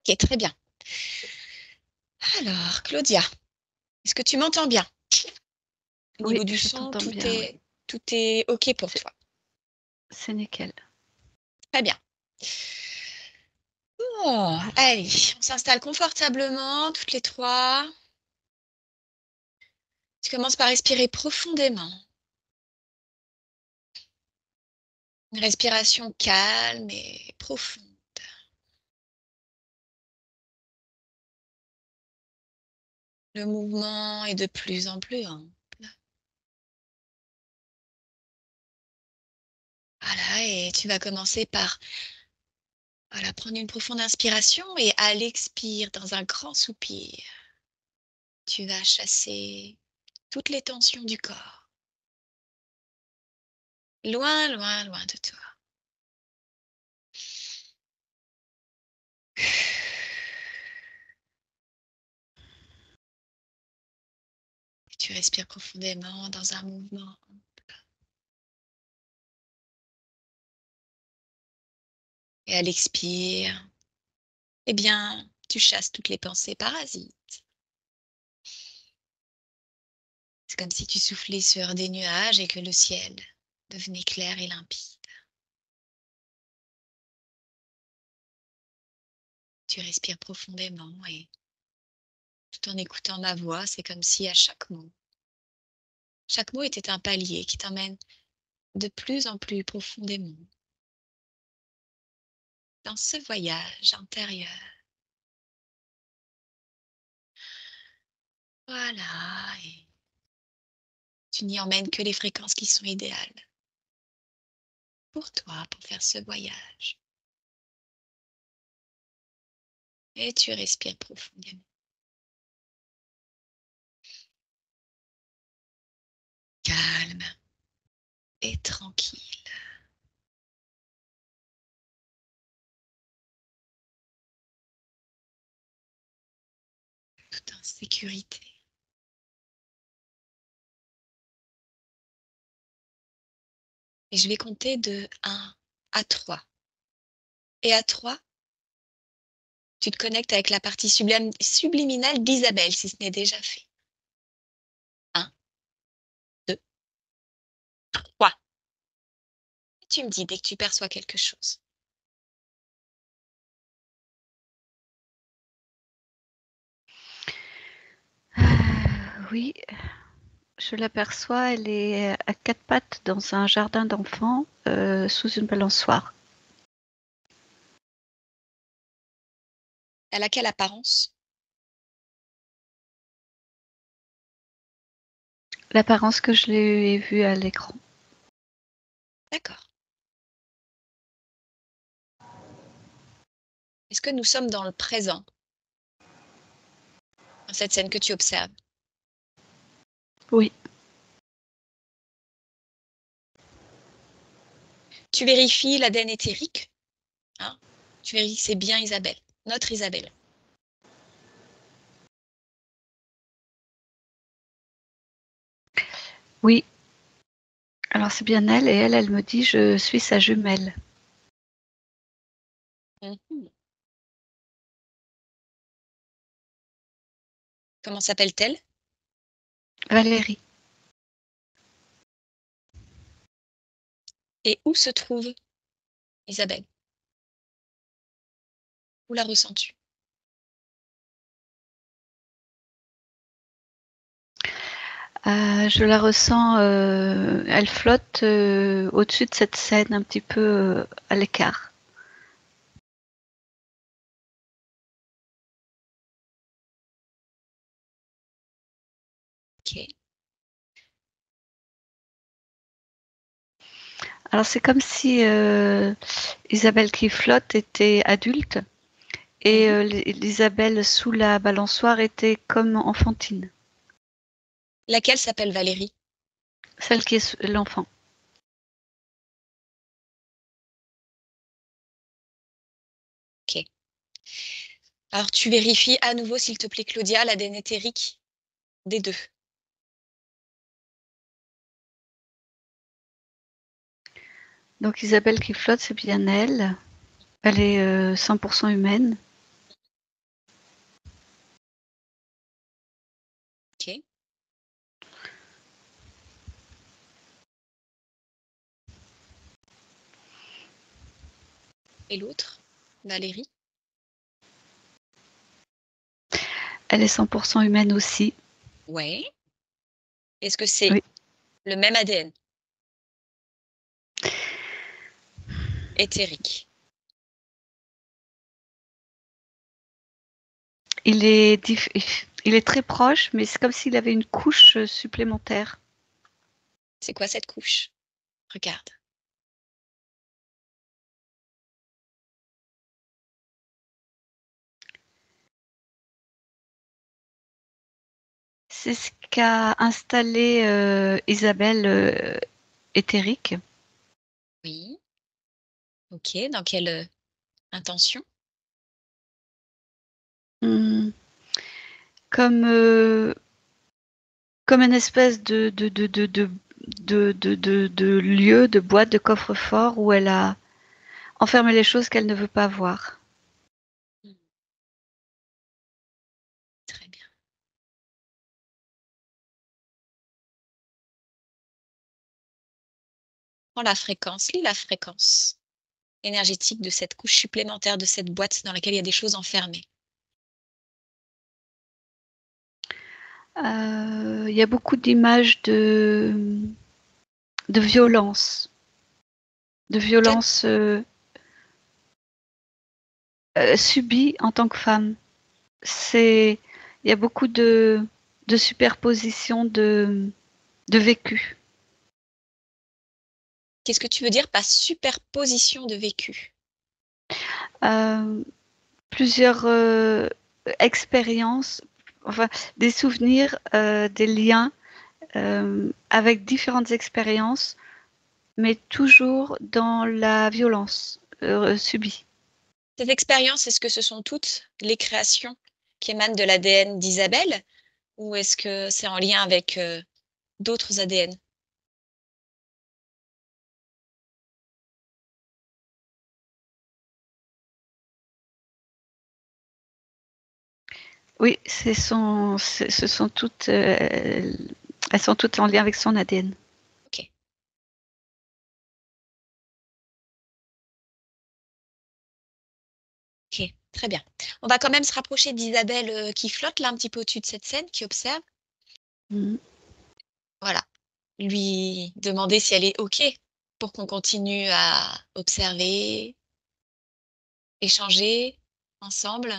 Ok, très bien. Alors, Claudia, est-ce que tu m'entends bien? Au Oui, niveau du je son, t'entends tout bien, oui. est, tout est OK pour toi. C'est nickel. Très bien. Oh, allez, on s'installe confortablement, toutes les trois. Tu commences par respirer profondément. Une respiration calme et profonde. Le mouvement est de plus en plus ample. Voilà, et tu vas commencer par voilà, prendre une profonde inspiration et à l'expire, dans un grand soupir, tu vas chasser toutes les tensions du corps. Loin, loin, loin de toi. Tu respires profondément dans un mouvement. Et à l'expire, eh bien, tu chasses toutes les pensées parasites. C'est comme si tu soufflais sur des nuages et que le ciel devenait clair et limpide. Tu respires profondément et tout en écoutant ma voix, c'est comme si à chaque mot était un palier qui t'emmène de plus en plus profondément dans ce voyage intérieur. Voilà, et tu n'y emmènes que les fréquences qui sont idéales pour toi, pour faire ce voyage. Et tu respires profondément. Calme et tranquille. Tout en sécurité. Et je vais compter de 1 à 3. Et à 3, tu te connectes avec la partie subliminale d'Isabelle, si ce n'est déjà fait. 1, 2, 3. Et tu me dis dès que tu perçois quelque chose. Oui, je l'aperçois, elle est à quatre pattes dans un jardin d'enfants, sous une balançoire. Elle a quelle apparence? L'apparence que je l'ai vue à l'écran. D'accord. Est-ce que nous sommes dans le présent, dans cette scène que tu observes? Oui, Tu vérifies l'ADN éthérique, hein? Tu vérifies que c'est bien Isabelle, notre Isabelle. oui. Alors c'est bien elle, et elle me dit je suis sa jumelle. Mhm. Comment s'appelle-t-elle? Valérie. Et où se trouve Isabelle? Où la ressens-tu? Je la ressens, elle flotte au-dessus de cette scène, un petit peu à l'écart. Ok. Alors c'est comme si Isabelle qui flotte était adulte, et Mhm. l'Isabelle sous la balançoire était comme enfantine, Laquelle s'appelle Valérie? celle qui est l'enfant. Ok. Alors tu vérifies à nouveau, s'il te plaît, Claudia, l'ADN éthérique des deux. Donc Isabelle qui flotte, c'est bien elle. Elle est 100% humaine. Et l'autre, Valérie? Elle est 100% humaine aussi. Ouais. Est-ce que c'est Oui. le même ADN? Éthérique. Il est très proche, mais c'est comme s'il avait une couche supplémentaire. C'est quoi cette couche? Regarde. C'est ce qu'a installé Isabelle éthérique. Oui. OK. Dans quelle, intention? Mmh, comme, comme une espèce de lieu, de boîte, de coffre-fort où elle a enfermé les choses qu'elle ne veut pas voir. Mmh. Très bien. Prends la fréquence, lis la fréquence énergétique de cette couche supplémentaire, de cette boîte dans laquelle il y a des choses enfermées. Il y a beaucoup d'images de violence, de Quelle violence subie en tant que femme. Il y a beaucoup de superposition de vécu. qu'est-ce que tu veux dire par superposition de vécu? Euh, Plusieurs expériences, enfin des souvenirs, des liens avec différentes expériences, mais toujours dans la violence subie. Cette expérience, est-ce que ce sont toutes les créations qui émanent de l'ADN d'Isabelle ou est-ce que c'est en lien avec, d'autres ADN? Oui, ce sont toutes, elles sont toutes en lien avec son ADN. OK. OK, très bien. On va quand même se rapprocher d'Isabelle, qui flotte là un petit peu au-dessus de cette scène, qui observe. Mmh. Voilà. Lui demander si elle est OK pour qu'on continue à observer, échanger ensemble.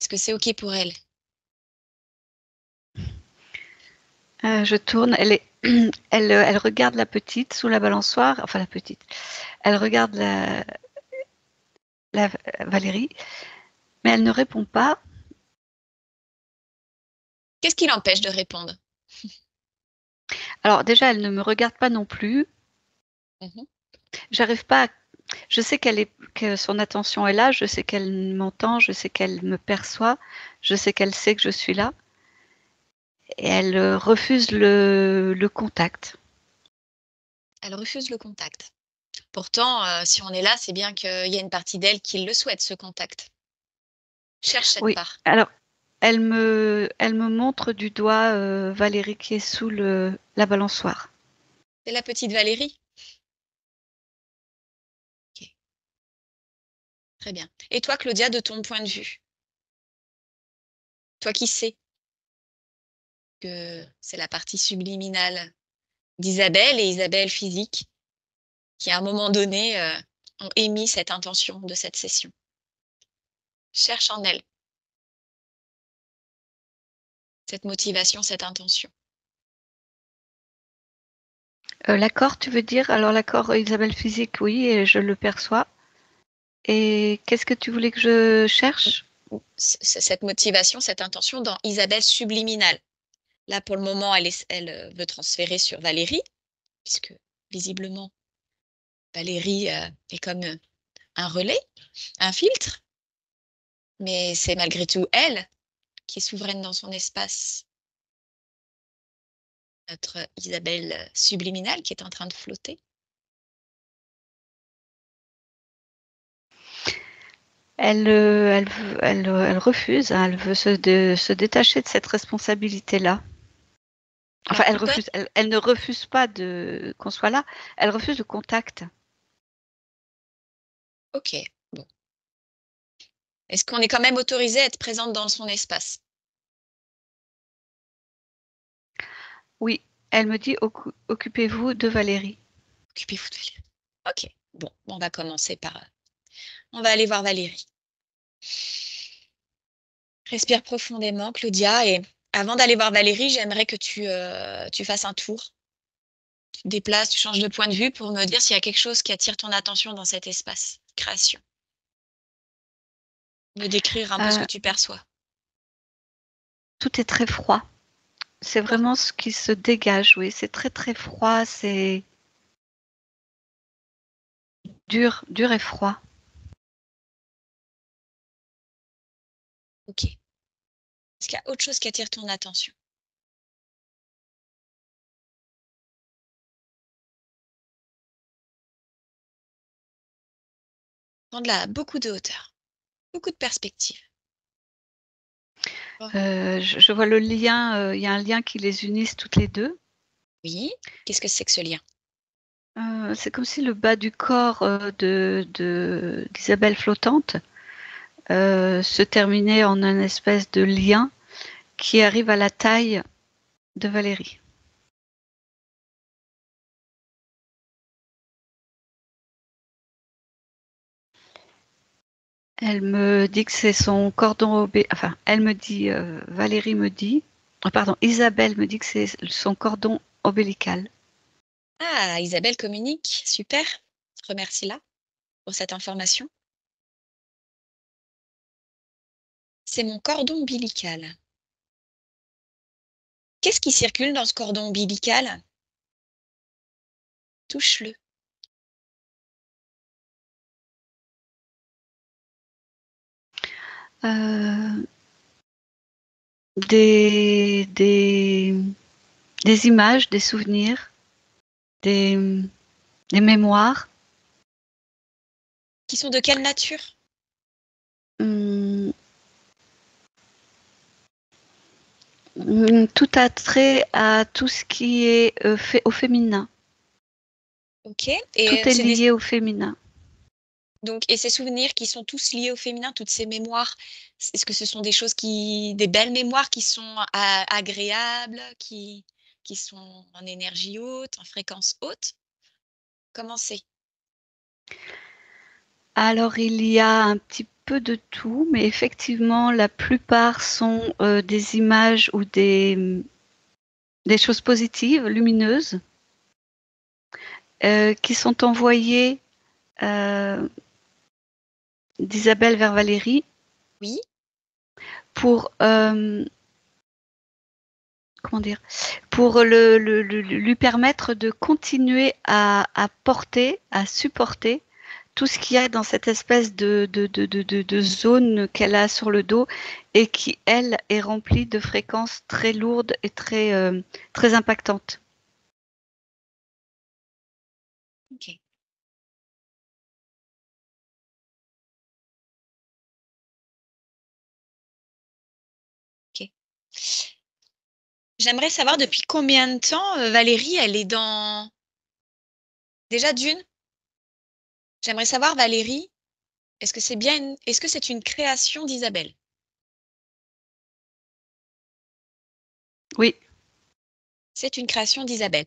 Est-ce que c'est OK pour elle? Je tourne, elle regarde la petite sous la balançoire, enfin la petite. Elle regarde la Valérie, mais elle ne répond pas. Qu'est-ce qui l'empêche de répondre? Alors déjà, elle ne me regarde pas non plus. Mmh. J'arrive pas à Je sais que son attention est là, je sais qu'elle m'entend, je sais qu'elle me perçoit, je sais qu'elle sait que je suis là et elle, refuse le contact. Elle refuse le contact. Pourtant, si on est là, c'est bien qu'il y a une partie d'elle qui le souhaite, ce contact. Cherche cette Oui, part. alors elle me montre du doigt, Valérie qui est sous le la balançoire. C'est la petite Valérie? OK, très bien. Et toi, Claudia, de ton point de vue, toi qui sais que c'est la partie subliminale d'Isabelle et Isabelle physique qui, à un moment donné, ont émis cette intention de cette session. Cherche en elle cette motivation, cette intention. L'accord, tu veux dire? Alors l'accord Isabelle physique, oui, et je le perçois. Et qu'est-ce que tu voulais que je cherche? Cette motivation, cette intention dans Isabelle subliminale. Là, pour le moment, elle veut transférer sur Valérie, puisque visiblement, Valérie est comme un relais, un filtre, mais c'est malgré tout elle qui est souveraine dans son espace, notre Isabelle subliminale qui est en train de flotter. Elle refuse, hein, elle veut se détacher de cette responsabilité-là. Enfin, Alors, pourquoi? elle ne refuse pas qu'on soit là, elle refuse le contact. Ok, bon. Est-ce qu'on est quand même autorisé à être présente dans son espace? Oui, elle me dit occupez-vous de Valérie. Occupez-vous de Valérie. Ok, bon, on va commencer par... on va aller voir Valérie. Respire profondément, Claudia, et avant d'aller voir Valérie, j'aimerais que tu fasses un tour. Tu te déplaces, tu changes de point de vue pour me dire s'il y a quelque chose qui attire ton attention dans cet espace. Création. Me décrire un peu ce que Euh, tu perçois. Tout est très froid. C'est Froid. vraiment ce qui se dégage, oui. C'est très très froid, c'est dur, dur et froid. Ok. Est-ce qu'il y a autre chose qui attire ton attention? Prendre là beaucoup de hauteur, beaucoup de perspective. Oh. Je vois le lien, il y a un lien qui les unisse toutes les deux. Oui. Qu'est-ce que c'est que ce lien? C'est comme si le bas du corps d'Isabelle flottante se terminait en un espèce de lien qui arrive à la taille de Valérie. Elle me dit que c'est son cordon enfin, elle me dit, Valérie me dit, pardon, Isabelle me dit que c'est son cordon ombilical. Ah, Isabelle communique. Super. Remercie-la pour cette information. C'est mon cordon ombilical. Qu'est-ce qui circule dans ce cordon ombilical? Touche-le. Euh, des, des, des images, des souvenirs, des, des mémoires. Qui sont de quelle nature? Hum, tout a trait à tout ce qui est fait au féminin. Ok. Tout est lié au féminin. Donc, et ces souvenirs qui sont tous liés au féminin, toutes ces mémoires, est-ce que ce sont des choses des belles mémoires qui sont agréables, qui sont en énergie haute, en fréquence haute? Comment c'est? Alors, il y a un petit peu de tout, mais effectivement, la plupart sont des images ou des choses positives, lumineuses, qui sont envoyées euh, d'Isabelle vers Valérie Oui, pour, comment dire, pour lui permettre de continuer à porter, à supporter tout ce qu'il y a dans cette espèce de zone qu'elle a sur le dos et qui, elle, est remplie de fréquences très lourdes et très impactantes. ok, ok. J'aimerais savoir depuis combien de temps Valérie, elle est dans... Déjà d'une, j'aimerais savoir Valérie, est-ce que c'est une création d'Isabelle? Oui. C'est une création d'Isabelle.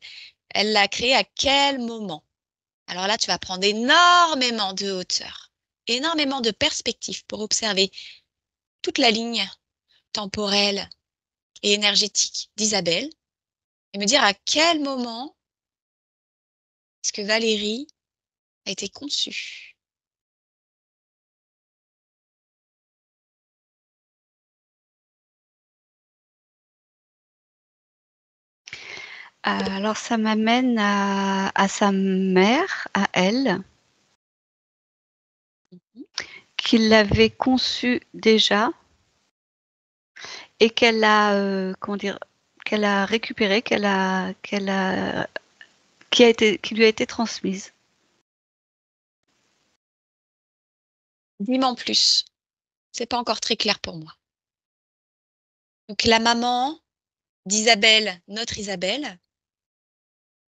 Elle l'a créée à quel moment? Alors là, tu vas prendre énormément de hauteur, énormément de perspective pour observer toute la ligne temporelle et énergétique d'Isabelle et me dire à quel moment est-ce que Valérie a été conçue. Alors ça m'amène à sa mère, à elle, qui l'avait conçue déjà et qu'elle a, comment dire, qu'elle a récupérée, qui lui a été transmise. Dis-moi en plus. C'est pas encore très clair pour moi. Donc la maman d'Isabelle, notre Isabelle,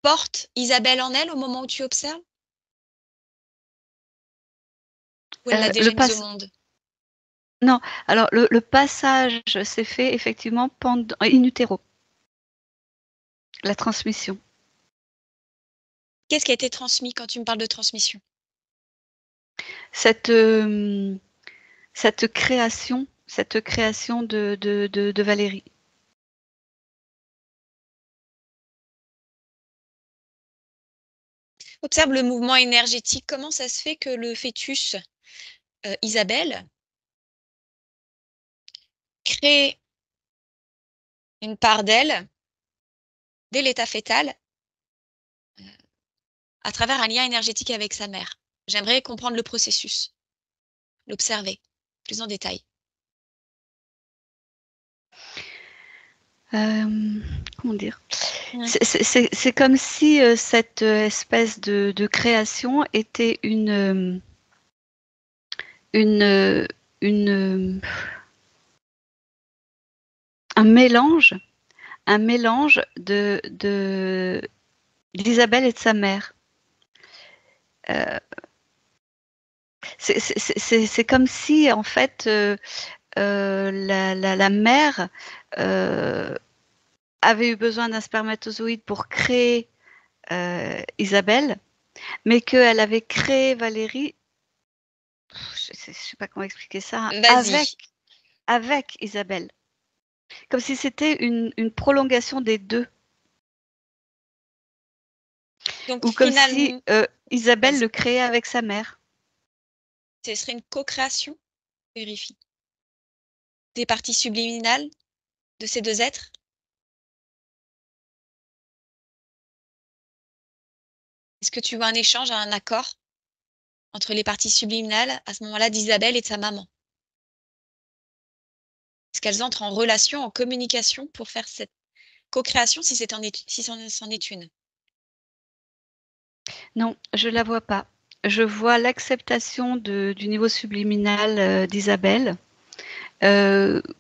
porte Isabelle en elle au moment où tu observes? Ou elle l'a déjà mise au monde? Non, alors le passage s'est fait effectivement in utero, la transmission. Qu'est-ce qui a été transmis quand tu me parles de transmission? Cette création de Valérie. Observe le mouvement énergétique. Comment ça se fait que le fœtus, Isabelle, crée une part d'elle, dès l'état fœtal, à travers un lien énergétique avec sa mère? J'aimerais comprendre le processus, l'observer plus en détail. Comment dire? Mmh. C'est comme si cette espèce de création était une un mélange d'Isabelle et de sa mère. C'est comme si en fait la mère avait eu besoin d'un spermatozoïde pour créer Isabelle, mais qu'elle avait créé Valérie, je ne sais pas comment expliquer ça, Vas-y. avec Isabelle. Comme si c'était une prolongation des deux. Donc Ou comme si finalement, Isabelle vas-y. le créait avec sa mère. Ce serait une co-création? Vérifie. Des parties subliminales de ces deux êtres? Est-ce que tu vois un échange, un accord entre les parties subliminales, à ce moment-là, d'Isabelle et de sa maman? Est-ce qu'elles entrent en relation, en communication pour faire cette co-création, si c'en est une? Non, je la vois pas. Je vois l'acceptation du niveau subliminal d'Isabelle,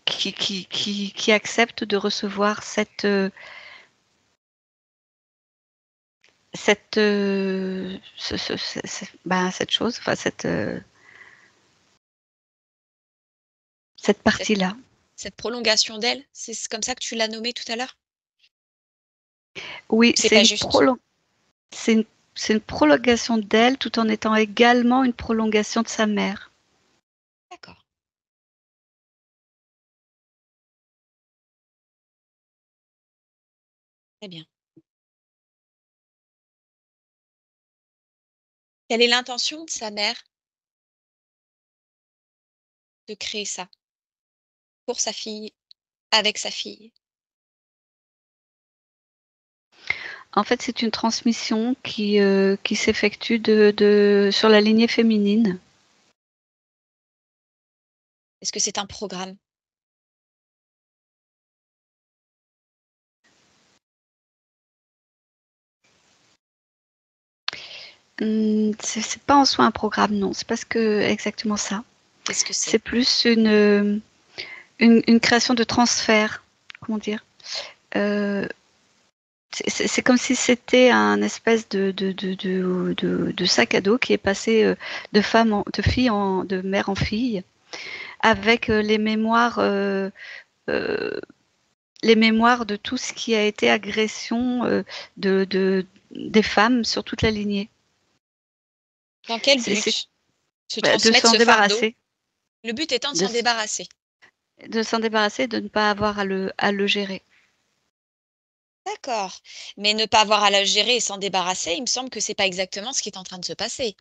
qui accepte de recevoir cette cette chose, enfin cette Cette partie-là. cette prolongation d'elle? C'est comme ça que tu l'as nommée tout à l'heure? Oui, Ou c'est pas juste? c'est une, c'est une prolongation d'elle, tout en étant également une prolongation de sa mère. D'accord. Très bien. Quelle est l'intention de sa mère de créer ça pour sa fille, avec sa fille? En fait, c'est une transmission qui s'effectue sur la lignée féminine. Est-ce que c'est un programme? C'est pas en soi un programme, non. C'est pas exactement ça. Qu'est-ce que c'est? C'est plus une création de transfert. Comment dire? C'est comme si c'était un espèce de sac à dos qui est passé de mère en fille, avec les mémoires de tout ce qui a été agression des femmes sur toute la lignée. Dans quel C'est but se de transmettre s'en ce fardeau? débarrasser, Le but étant de de, s'en débarrasser. de s'en débarrasser, de ne pas avoir à le gérer. D'accord. Mais ne pas avoir à la gérer et s'en débarrasser, il me semble que c'est pas exactement ce qui est en train de se passer.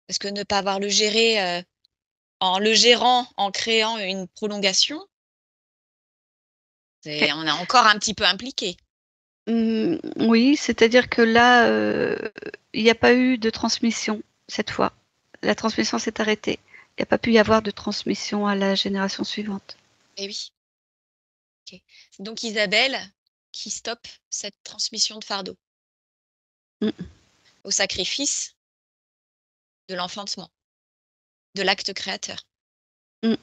Parce que ne pas avoir le géré, en le gérant, en créant une prolongation, on est encore un petit peu impliqué. Oui, c'est-à-dire que là, il n'y a pas eu de transmission cette fois. La transmission s'est arrêtée. Il n'y a pas pu y avoir de transmission à la génération suivante. Eh oui. OK. C'est donc Isabelle qui stoppe cette transmission de fardeau, Mm. au sacrifice de l'enfantement, de l'acte créateur. Mm.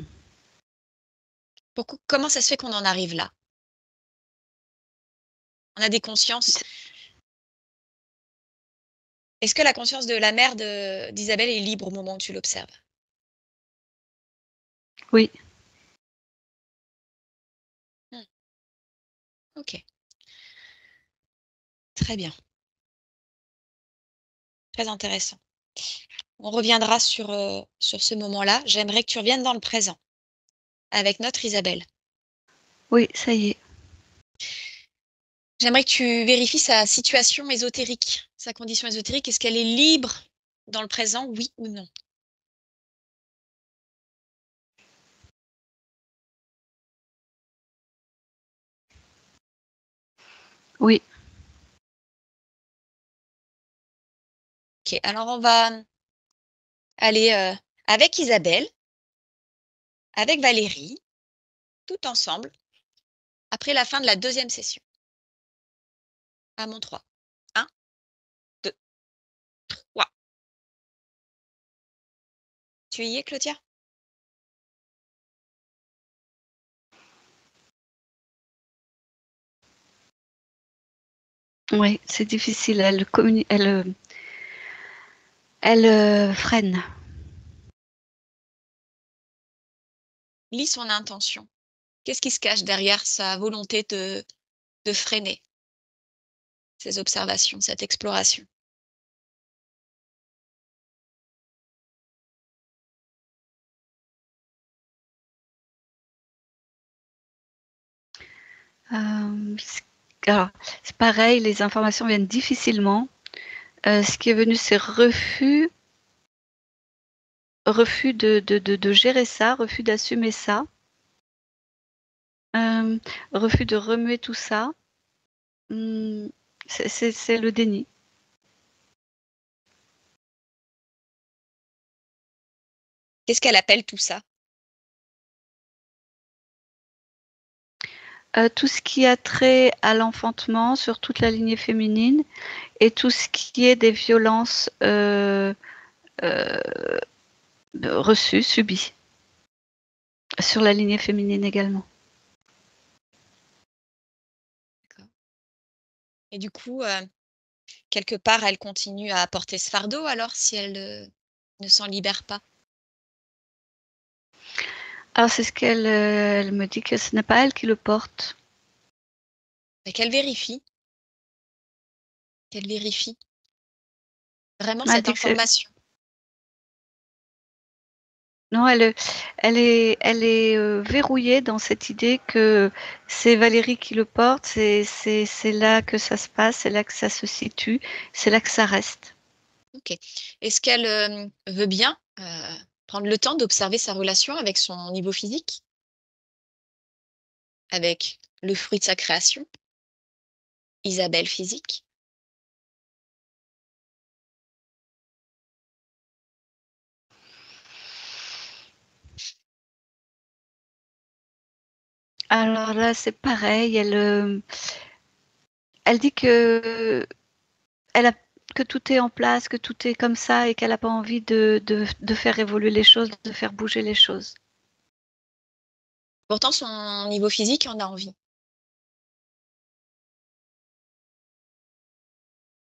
Comment ça se fait qu'on en arrive là? On a des consciences. Est-ce que la conscience de la mère d'Isabelle est libre au moment où tu l'observes? Oui. OK. Très bien. Très intéressant. On reviendra sur ce moment-là. J'aimerais que tu reviennes dans le présent avec notre Isabelle. Oui, ça y est. J'aimerais que tu vérifies sa situation ésotérique, sa condition ésotérique. Est-ce qu'elle est libre dans le présent, oui ou non? Oui. OK, alors on va aller, avec Isabelle, avec Valérie, tout ensemble, après la fin de la 2e session. À mon 3. 1, 2, 3. Tu y es, Claudia? Oui, c'est difficile. Elle freine. Lis son intention. Qu'est-ce qui se cache derrière sa volonté de freiner ces observations, cette exploration? Alors, c'est pareil, les informations viennent difficilement. Ce qui est venu, c'est refus de gérer ça, refus d'assumer ça, refus de remuer tout ça. Mmh, c'est le déni. Qu'est-ce qu'elle appelle tout ça? Tout ce qui a trait à l'enfantement sur toute la lignée féminine et tout ce qui est des violences, reçues, subies. Sur la lignée féminine également. D'accord. Et du coup, quelque part, elle continue à porter ce fardeau alors si elle, ne s'en libère pas? Alors c'est ce qu'elle, elle me dit que ce n'est pas elle qui le porte. Et qu'elle vérifie vraiment Elle cette dit que c'est information. non, elle est verrouillée dans cette idée que c'est Valérie qui le porte, c'est là que ça se passe, c'est là que ça se situe, c'est là que ça reste. OK. Est-ce qu'elle, veut bien, prendre le temps d'observer sa relation avec son niveau physique? Avec le fruit de sa création, Isabelle physique? Alors là, c'est pareil, elle dit que elle a que tout est en place, que tout est comme ça et qu'elle a pas envie de faire évoluer les choses, de faire bouger les choses. Pourtant son niveau physique en a envie.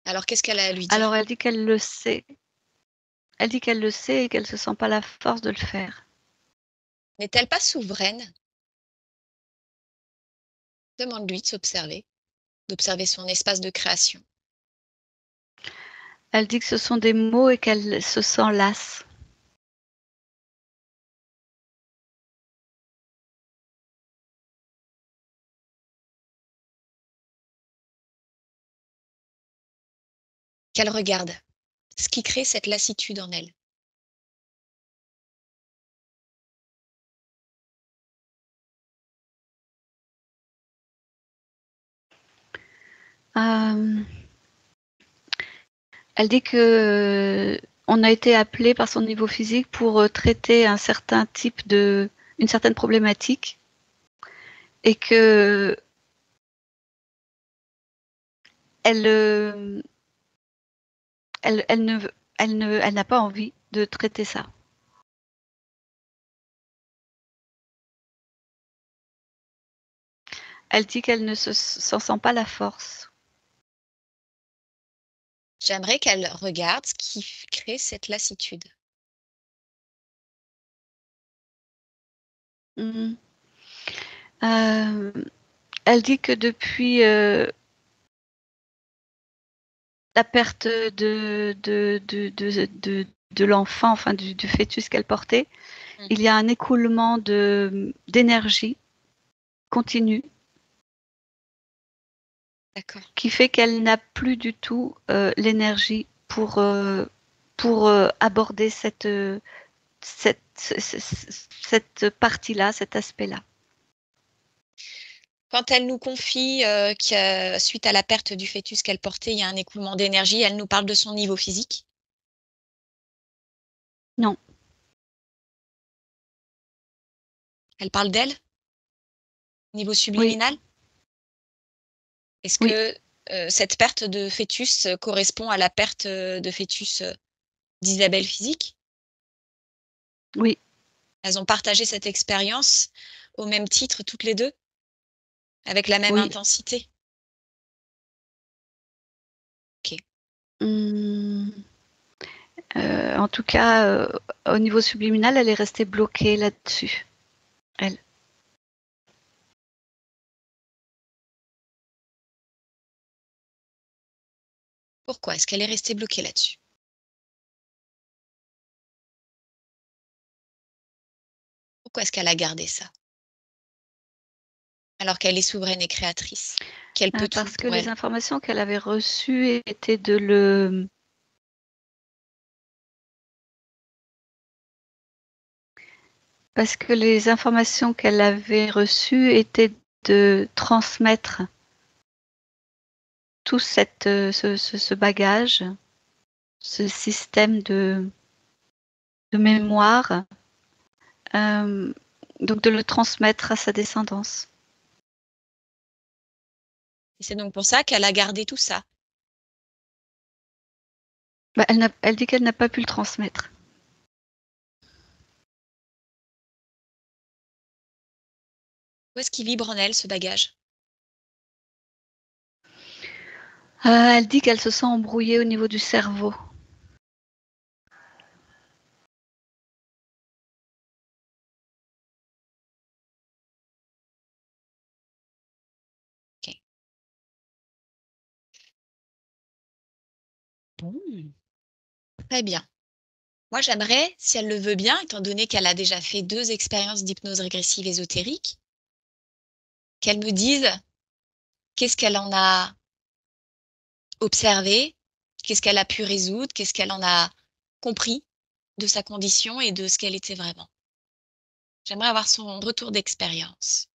Alors qu'est-ce qu'elle a à lui Alors dire? elle dit qu'elle le sait. Elle dit qu'elle le sait et qu'elle se sent pas la force de le faire. N'est-elle pas souveraine? Demande-lui de s'observer, d'observer son espace de création. Elle dit que ce sont des mots et qu'elle se sent lasse. Qu'elle regarde ce qui crée cette lassitude en elle. Hem, Elle dit que on a été appelé par son niveau physique pour, traiter un certain type une certaine problématique et qu'elle, elle ne veut elle n'a pas envie de traiter ça. Elle dit qu'elle ne s'en sent pas la force. J'aimerais qu'elle regarde ce qui crée cette lassitude. Mmh. Elle dit que depuis, la perte de l'enfant, enfin du fœtus qu'elle portait, il y a un écoulement d'énergie continue. D'accord. Qui fait qu'elle n'a plus du tout l'énergie pour aborder cette partie-là, cet aspect-là. Quand elle nous confie que suite à la perte du fœtus qu'elle portait, il y a un écoulement d'énergie, elle nous parle de son niveau physique? Non. Elle parle d'elle? Niveau Oui, subliminal? Est-ce oui, que cette perte de fœtus correspond à la perte de fœtus d'Isabelle physique? oui, Elles ont partagé cette expérience au même titre toutes les deux? Avec la même oui. intensité? OK. Mmh, en tout cas, au niveau subliminal, elle est restée bloquée là-dessus, elle. Pourquoi est-ce qu'elle est restée bloquée là-dessus? Pourquoi est-ce qu'elle a gardé ça? Alors qu'elle est souveraine et créatrice, qu'elle peut tout Parce que pour les elle. informations qu'elle avait reçues étaient de le parce que les informations qu'elle avait reçues étaient de transmettre tout ce bagage, ce système de mémoire, donc de le transmettre à sa descendance. Et c'est donc pour ça qu'elle a gardé tout ça. Bah, elle dit qu'elle n'a pas pu le transmettre. Où est-ce qu'il vibre en elle, ce bagage? Elle dit qu'elle se sent embrouillée au niveau du cerveau. OK. Bon. Très bien. Moi, j'aimerais, si elle le veut bien, étant donné qu'elle a déjà fait 2 expériences d'hypnose régressive ésotérique, qu'elle me dise qu'est-ce qu'elle en a observé, qu'est-ce qu'elle a pu résoudre, qu'est-ce qu'elle en a compris de sa condition et de ce qu'elle était vraiment. J'aimerais avoir son retour d'expérience.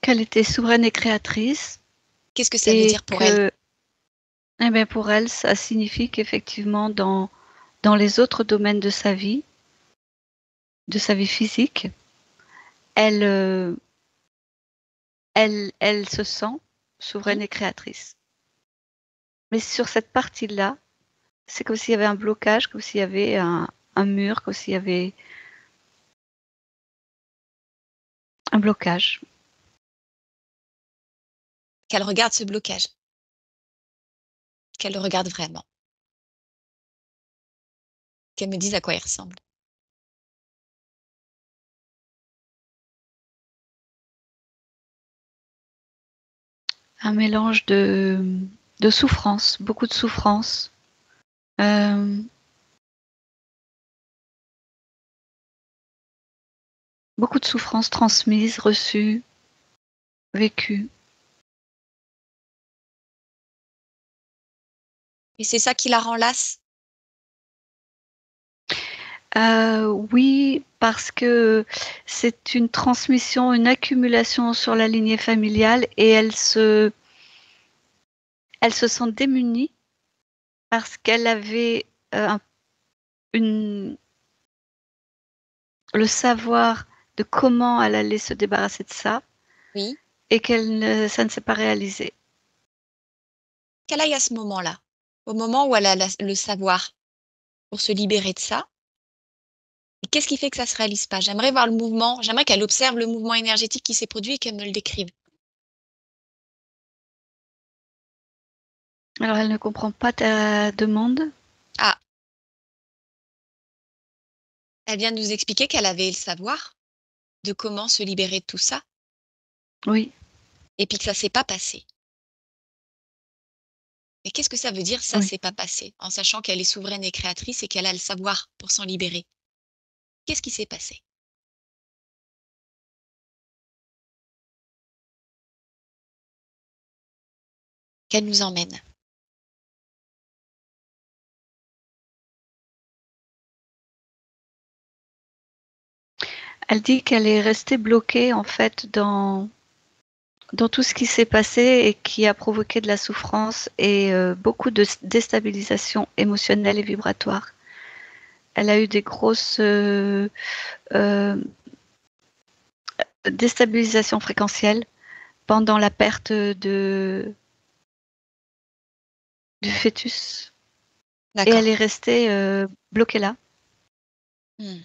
Qu'elle était souveraine et créatrice Qu'est-ce que ça veut et dire pour elle? que, eh bien, pour elle, ça signifie qu'effectivement, dans les autres domaines de sa vie physique, elle, elle se sent Mmh. souveraine et créatrice. Mais sur cette partie-là, c'est comme s'il y avait un blocage, comme s'il y avait un mur, comme s'il y avait un blocage. Qu'elle regarde ce blocage, qu'elle le regarde vraiment, qu'elle me dise à quoi il ressemble. Un mélange de souffrance, beaucoup de souffrance. Euh, Beaucoup de souffrance transmise, reçue, vécue. Et c'est ça qui la rend lasse? Oui, parce que c'est une transmission, une accumulation sur la lignée familiale et elle se sent démunie parce qu'elle avait une, le savoir de comment elle allait se débarrasser de ça Oui. et ça ne s'est pas réalisé. Qu'elle aille à ce moment-là, au moment où elle a le savoir pour se libérer de ça, et qu'est-ce qui fait que ça se réalise pas? J'aimerais voir le mouvement, j'aimerais qu'elle observe le mouvement énergétique qui s'est produit et qu'elle me le décrive. Alors elle ne comprend pas ta demande? Ah! Elle vient de nous expliquer qu'elle avait le savoir de comment se libérer de tout ça Oui, et puis que ça s'est pas passé. Mais qu'est-ce que ça veut dire, ça oui. s'est pas passé? En sachant qu'elle est souveraine et créatrice et qu'elle a le savoir pour s'en libérer. Qu'est-ce qui s'est passé? Qu'elle nous emmène. Elle dit qu'elle est restée bloquée en fait dans tout ce qui s'est passé et qui a provoqué de la souffrance et beaucoup de déstabilisation émotionnelle et vibratoire. Elle a eu des grosses déstabilisations fréquentielles pendant la perte du fœtus et elle D'accord. est restée bloquée là. Mmh.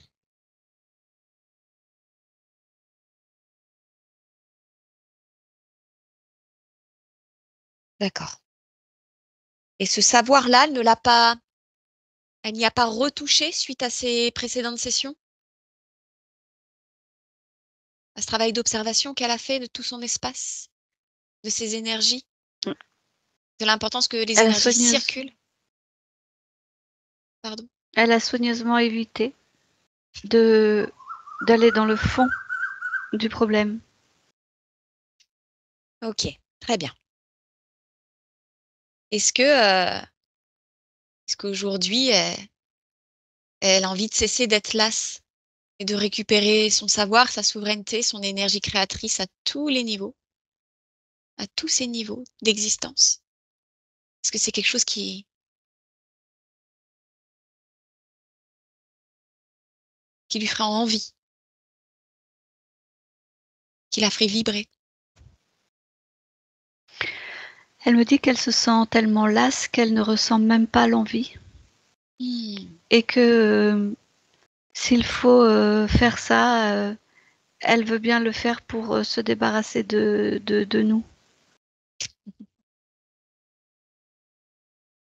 D'accord. Et ce savoir-là, elle n'y a pas retouché suite à ces précédentes sessions? À ce travail d'observation qu'elle a fait de tout son espace, de ses énergies, de l'importance que les Elle a, énergies soigneuse, circulent? Pardon? elle a soigneusement évité d'aller dans le fond du problème. OK, très bien. Est-ce que, est-ce qu'aujourd'hui, elle a envie de cesser d'être lasse et de récupérer son savoir, sa souveraineté, son énergie créatrice à tous les niveaux, à tous ses niveaux d'existence? Est-ce que c'est quelque chose qui lui ferait envie, qui la ferait vibrer? Elle me dit qu'elle se sent tellement lasse qu'elle ne ressent même pas l'envie Mmh. et que s'il faut faire ça, elle veut bien le faire pour se débarrasser de nous.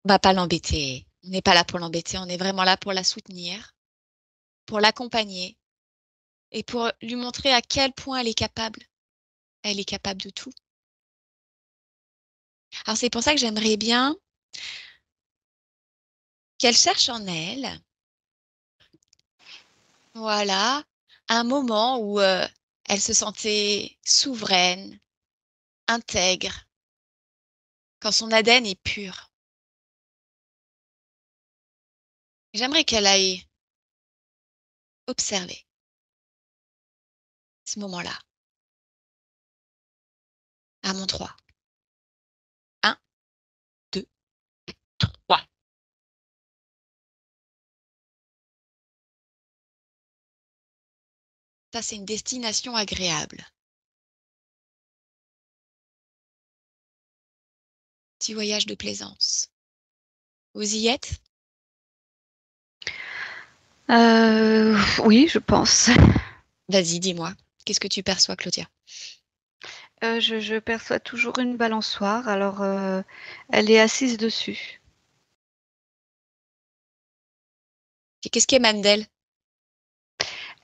On va pas l'embêter. On n'est pas là pour l'embêter, on est vraiment là pour la soutenir, pour l'accompagner et pour lui montrer à quel point elle est capable. Elle est capable de tout. Alors c'est pour ça que j'aimerais bien qu'elle cherche en elle, voilà, un moment où, elle se sentait souveraine, intègre, quand son ADN est pur. J'aimerais qu'elle aille observer ce moment-là, à mon 3. 1, 2, 3. Ça, c'est une destination agréable. Petit voyage de plaisance. Vous y êtes? Oui, je pense. Vas-y, dis-moi. Qu'est-ce que tu perçois, Claudia? Je perçois toujours une balançoire, alors elle est assise dessus. Et qu'est-ce qu'émane d'elle?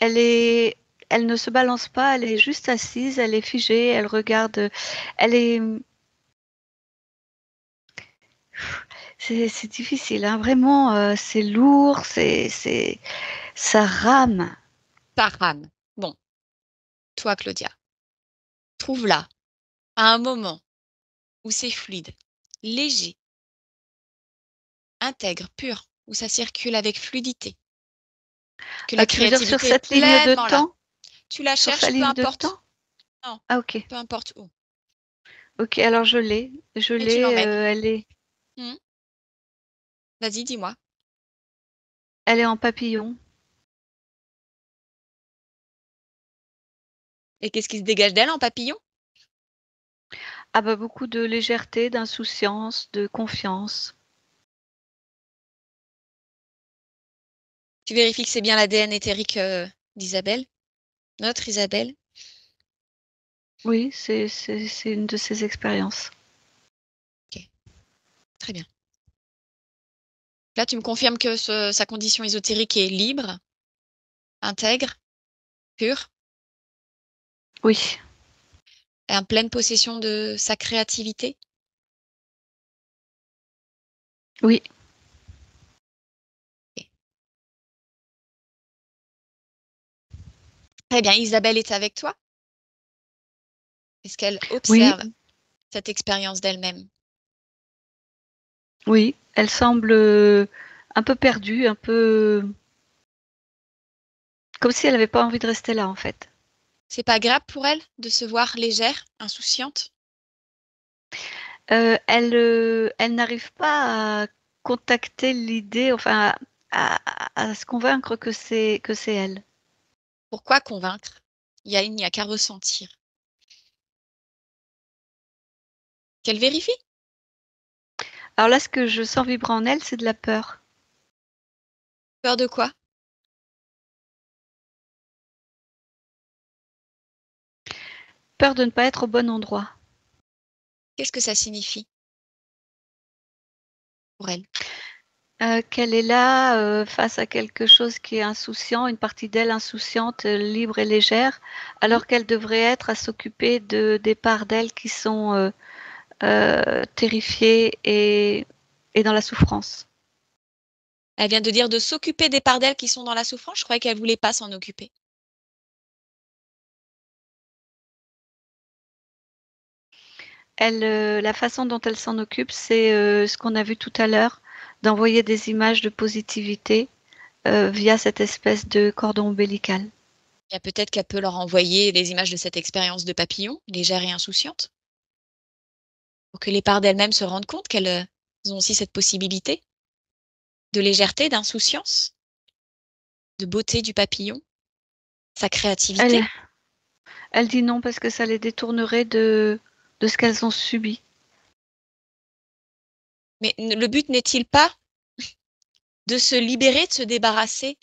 Elle est elle ne se balance pas, elle est juste assise, elle est figée, elle regarde, elle est c'est difficile, hein, vraiment, c'est lourd, ça rame. Par âme. Bon, toi, Claudia, trouve-la à un moment où c'est fluide, léger, intègre, pur, où ça circule avec fluidité, que la Tu veux dire sur créativité est cette ligne de pleinement là. temps? Tu la Sur sa cherches, peu ligne de temps? importe. Non, Ah OK. peu importe où. OK, alors Et tu l'emmènes. Mmh. Vas-y, dis-moi. elle est en papillon. Et qu'est-ce qui se dégage d'elle en papillon? Ah bah, beaucoup de légèreté, d'insouciance, de confiance. Tu vérifies que c'est bien l'ADN éthérique d'Isabelle, notre Isabelle. Oui, c'est une de ces expériences. Ok, très bien. Là, tu me confirmes que sa condition ésotérique est libre, intègre, pure, Oui, et en pleine possession de sa créativité. oui, Ok. Très bien, Isabelle est avec toi. Est-ce qu'elle oui, observe cette expérience d'elle-même? oui. Elle semble un peu perdue, un peu comme si elle n'avait pas envie de rester là, en fait. C'est pas grave pour elle de se voir légère, insouciante? Elle n'arrive pas à contacter l'idée, enfin, à se convaincre que c'est elle. Pourquoi convaincre? Il n'y a qu'à ressentir. Qu'elle vérifie? Alors là, ce que je sens vibrer en elle, c'est de la peur. Peur de quoi? Peur de ne pas être au bon endroit. Qu'est-ce que ça signifie pour elle? Qu'elle est là, face à quelque chose qui est insouciant, une partie d'elle insouciante, libre et légère, Hmm. alors qu'elle devrait être à s'occuper des parts d'elle qui sont, terrifiées et dans la souffrance. Elle vient de dire de s'occuper des parts d'elle qui sont dans la souffrance. Je croyais qu'elle voulait pas s'en occuper. Elle, la façon dont elle s'en occupe, c'est, ce qu'on a vu tout à l'heure, d'envoyer des images de positivité, via cette espèce de cordon ombilical. Il y a peut-être qu'elle peut leur envoyer les images de cette expérience de papillon, légère et insouciante, pour que les parts d'elles-mêmes se rendent compte qu'elles ont aussi cette possibilité de légèreté, d'insouciance, de beauté du papillon, sa Elle créativité. elle dit non parce que ça les détournerait de ce qu'elles ont subi. Mais le but n'est-il pas de se libérer, de se débarrasser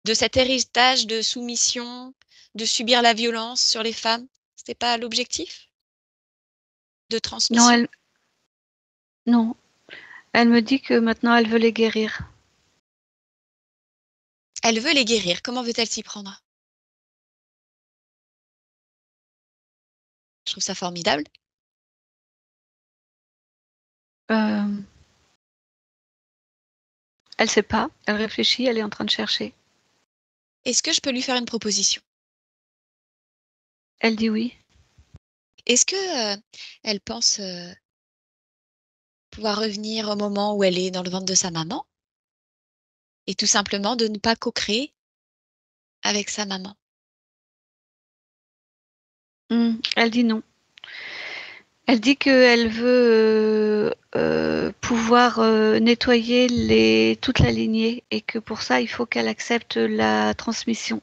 de cet héritage de soumission, de subir la violence sur les femmes? C'était pas l'objectif de Non, transmission? non, elle me dit que maintenant elle veut les guérir. Elle veut les guérir. Comment veut-elle s'y prendre? Je trouve ça formidable. Euh, Elle sait pas, elle réfléchit, elle est en train de chercher. Est-ce que je peux lui faire une proposition? Elle dit oui. Est-ce que elle pense pouvoir revenir au moment où elle est dans le ventre de sa maman et tout simplement de ne pas co-créer avec sa maman? Elle dit non. Elle dit qu'elle veut pouvoir nettoyer toute la lignée et que pour ça, il faut qu'elle accepte la transmission.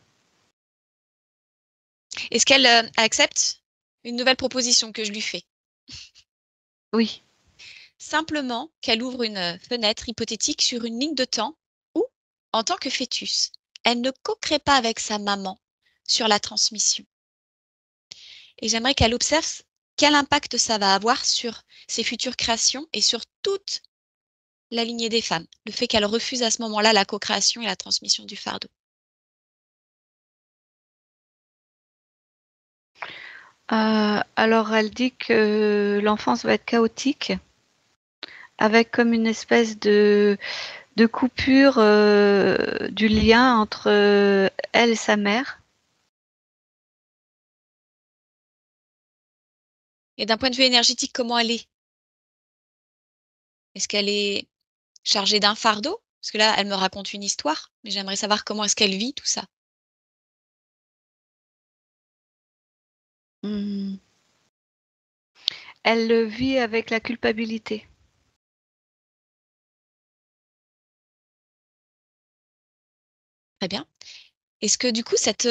Est-ce qu'elle accepte une nouvelle proposition que je lui fais? Oui. Simplement qu'elle ouvre une fenêtre hypothétique sur une ligne de temps où, en tant que fœtus, elle ne co-crée pas avec sa maman sur la transmission. Et j'aimerais qu'elle observe quel impact ça va avoir sur ses futures créations et sur toute la lignée des femmes. Le fait qu'elle refuse à ce moment-là la co-création et la transmission du fardeau. Alors elle dit que l'enfance va être chaotique, avec comme une espèce de coupure du lien entre elle et sa mère. Et d'un point de vue énergétique, comment elle est? Est-ce qu'elle est chargée d'un fardeau? Parce que là, elle me raconte une histoire, mais j'aimerais savoir comment est-ce qu'elle vit tout ça. Hmm. Elle le vit avec la culpabilité. Très bien. Est-ce que du coup, cette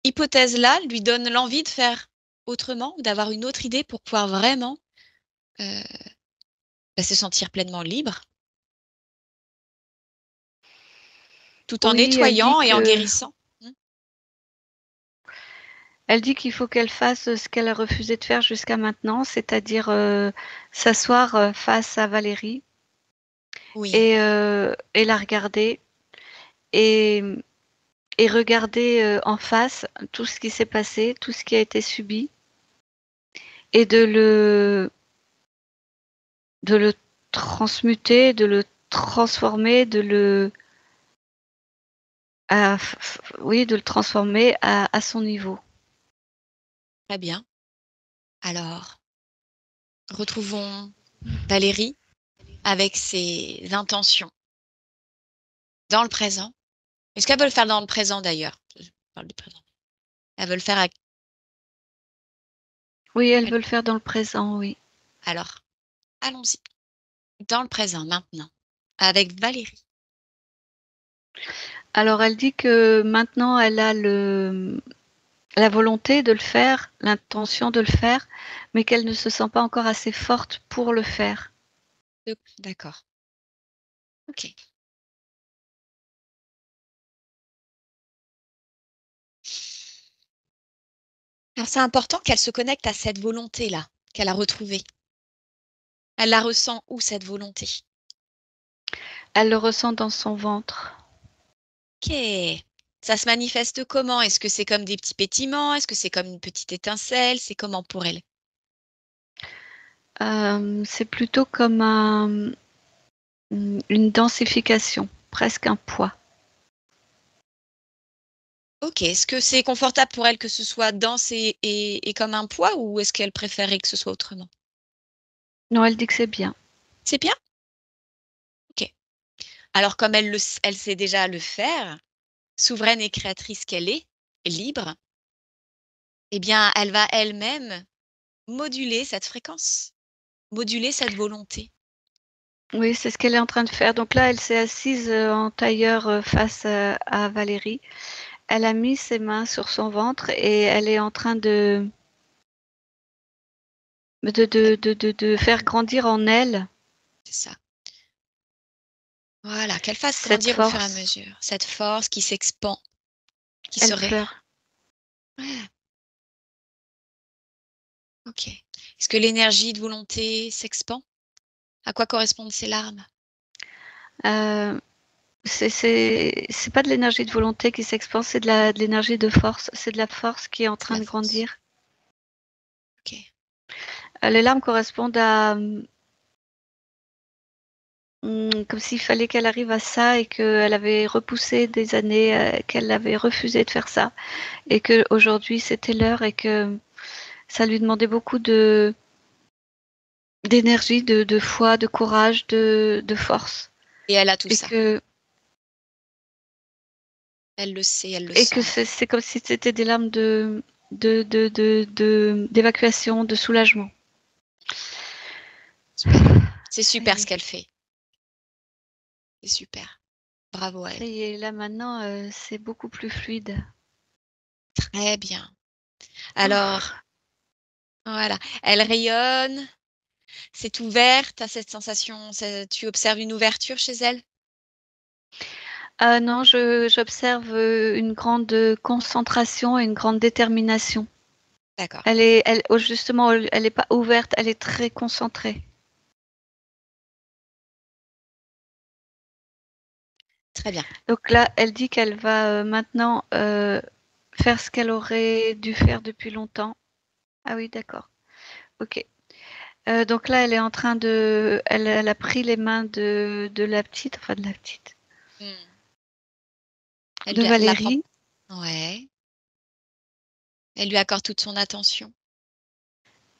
hypothèse-là lui donne l'envie de faire autrement ou d'avoir une autre idée pour pouvoir vraiment euh, se sentir pleinement libre? tout en Oui, elle dit nettoyant et en que guérissant. elle dit qu'il faut qu'elle fasse ce qu'elle a refusé de faire jusqu'à maintenant, c'est-à-dire, s'asseoir, face à Valérie Oui, et la regarder et et regarder, en face tout ce qui s'est passé, tout ce qui a été subi et de le transmuter, de le transformer, de le à f f oui, de le transformer à son niveau. très bien. Alors, retrouvons Valérie avec ses intentions dans le présent. Est-ce qu'elle veut le faire dans le présent d'ailleurs? Je parle du présent. Elle veut le faire avec Oui, elle elle veut le faire dans le présent, oui. alors, allons-y. Dans le présent, maintenant, avec Valérie. Alors elle dit que maintenant elle a la volonté de le faire, l'intention de le faire, mais qu'elle ne se sent pas encore assez forte pour le faire. D'accord. OK. Alors c'est important qu'elle se connecte à cette volonté-là, qu'elle a retrouvée. Elle la ressent où cette volonté? Elle le ressent dans son ventre. OK. Ça se manifeste comment? Est-ce que c'est comme des petits pétillements? Est-ce que c'est comme une petite étincelle? C'est comment pour elle? C'est plutôt comme une densification, presque un poids. OK. Est-ce que c'est confortable pour elle que ce soit dense et comme un poids ou est-ce qu'elle préférerait que ce soit autrement? Non, elle dit que c'est bien. C'est bien? OK. Alors comme elle sait déjà le faire, souveraine et créatrice qu'elle est, libre, eh bien, elle va elle-même moduler cette fréquence, moduler cette volonté. Oui, c'est ce qu'elle est en train de faire. Donc là, elle s'est assise, en tailleur, face, à Valérie. Elle a mis ses mains sur son ventre et elle est en train de faire grandir en elle C'est ça. Voilà, qu'elle fasse cette grandir au fur et à force. mesure, cette force qui s'expand, qui Elle serait pleure. ouais, OK. Est-ce que l'énergie de volonté s'expand? À quoi correspondent ces larmes? Heu, c'est pas de l'énergie de volonté qui s'expand, c'est de l'énergie de force. C'est de la force qui est en C'est train la de force. grandir. OK. Les larmes correspondent à, comme s'il fallait qu'elle arrive à ça et qu'elle avait repoussé des années, qu'elle avait refusé de faire ça et qu'aujourd'hui c'était l'heure et que ça lui demandait beaucoup d'énergie, de foi, de courage, de force Et elle a tout et ça. que Elle le sait, elle le et que sent. c'est comme si c'était des larmes d'évacuation, de soulagement. Super. C'est Ça super y ce est, qu'elle fait. C'est super. Bravo à ça elle. y est, là maintenant, c'est beaucoup plus fluide. Très bien. Alors, Ouf. voilà, elle rayonne, c'est ouvert, tu as cette sensation, tu observes une ouverture chez elle? Ah non, je j'observe, une grande, concentration et une grande détermination. D'accord, Elle oh justement, elle est pas ouverte, elle est très concentrée. très bien. Donc là, elle dit qu'elle va, maintenant, faire ce qu'elle aurait dû faire depuis longtemps. Ah oui, d'accord. OK. Donc là, elle est en train elle a pris les mains de la petite, enfin de la petite, Mmh. Elle de lui a la prend Valérie. ouais, elle lui accorde toute son attention.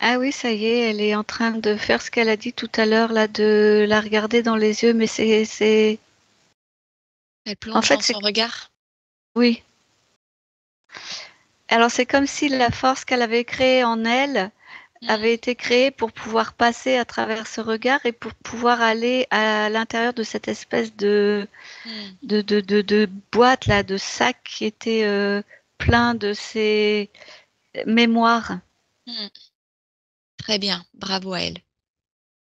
Ah oui, ça y est, elle est en train de faire ce qu'elle a dit tout à l'heure là, de la regarder dans les yeux, mais c'est Elle en plonge fait, dans c'est son regard. oui. Alors c'est comme si la force qu'elle avait créée en elle avait Mmh, été créée pour pouvoir passer à travers ce regard et pour pouvoir aller à l'intérieur de cette espèce mmh, de boîte là, de sac qui était, plein de ces mémoires. mmh. Très bien, bravo à elle.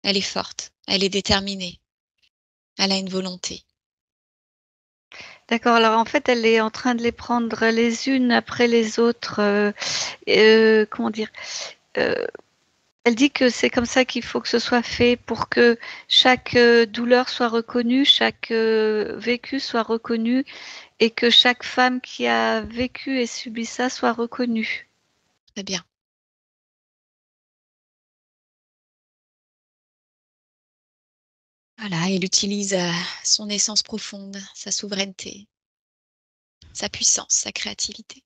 Elle est forte, elle est déterminée, elle a une volonté. D'accord, alors en fait, elle est en train de les prendre les unes après les autres. Comment dire? Elle dit que c'est comme ça qu'il faut que ce soit fait pour que chaque douleur soit reconnue, chaque vécu soit reconnu et que chaque femme qui a vécu et subi ça soit reconnue. Très bien. Voilà, elle utilise son essence profonde, sa souveraineté, sa puissance, sa créativité.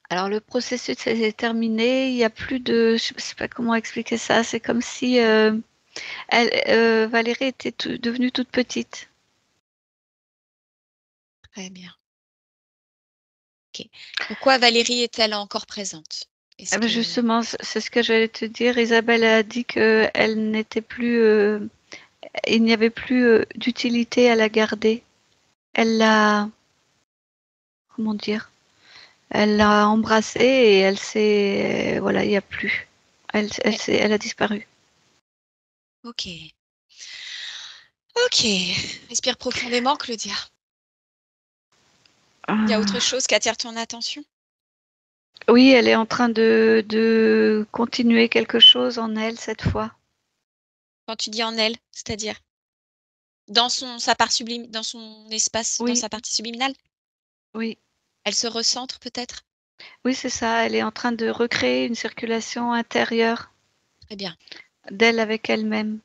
Alors le processus est terminé, il n'y a plus de, je sais pas comment expliquer ça, c'est comme si Valérie était devenue toute petite. Très bien. Ok. Pourquoi Valérie est-elle encore présente? Est-ce Ah ben que... justement, c'est ce que j'allais te dire. Isabelle a dit que elle n'était plus, il n'y avait plus d'utilité à la garder. Elle l'a, comment dire, elle l'a embrassée et elle s'est, voilà, il n'y a plus. Elle a disparu. Ok. Ok. Respire profondément, Claudia. Il y a autre chose qui attire ton attention? Oui, elle est en train de continuer quelque chose en elle cette fois. Quand tu dis en elle, c'est-à-dire dans sa part sublime, dans son espace, dans Oui, sa partie subliminale, oui, elle se recentre peut-être? oui, c'est ça. Elle est en train de recréer une circulation intérieure Très bien. d'elle avec elle-même.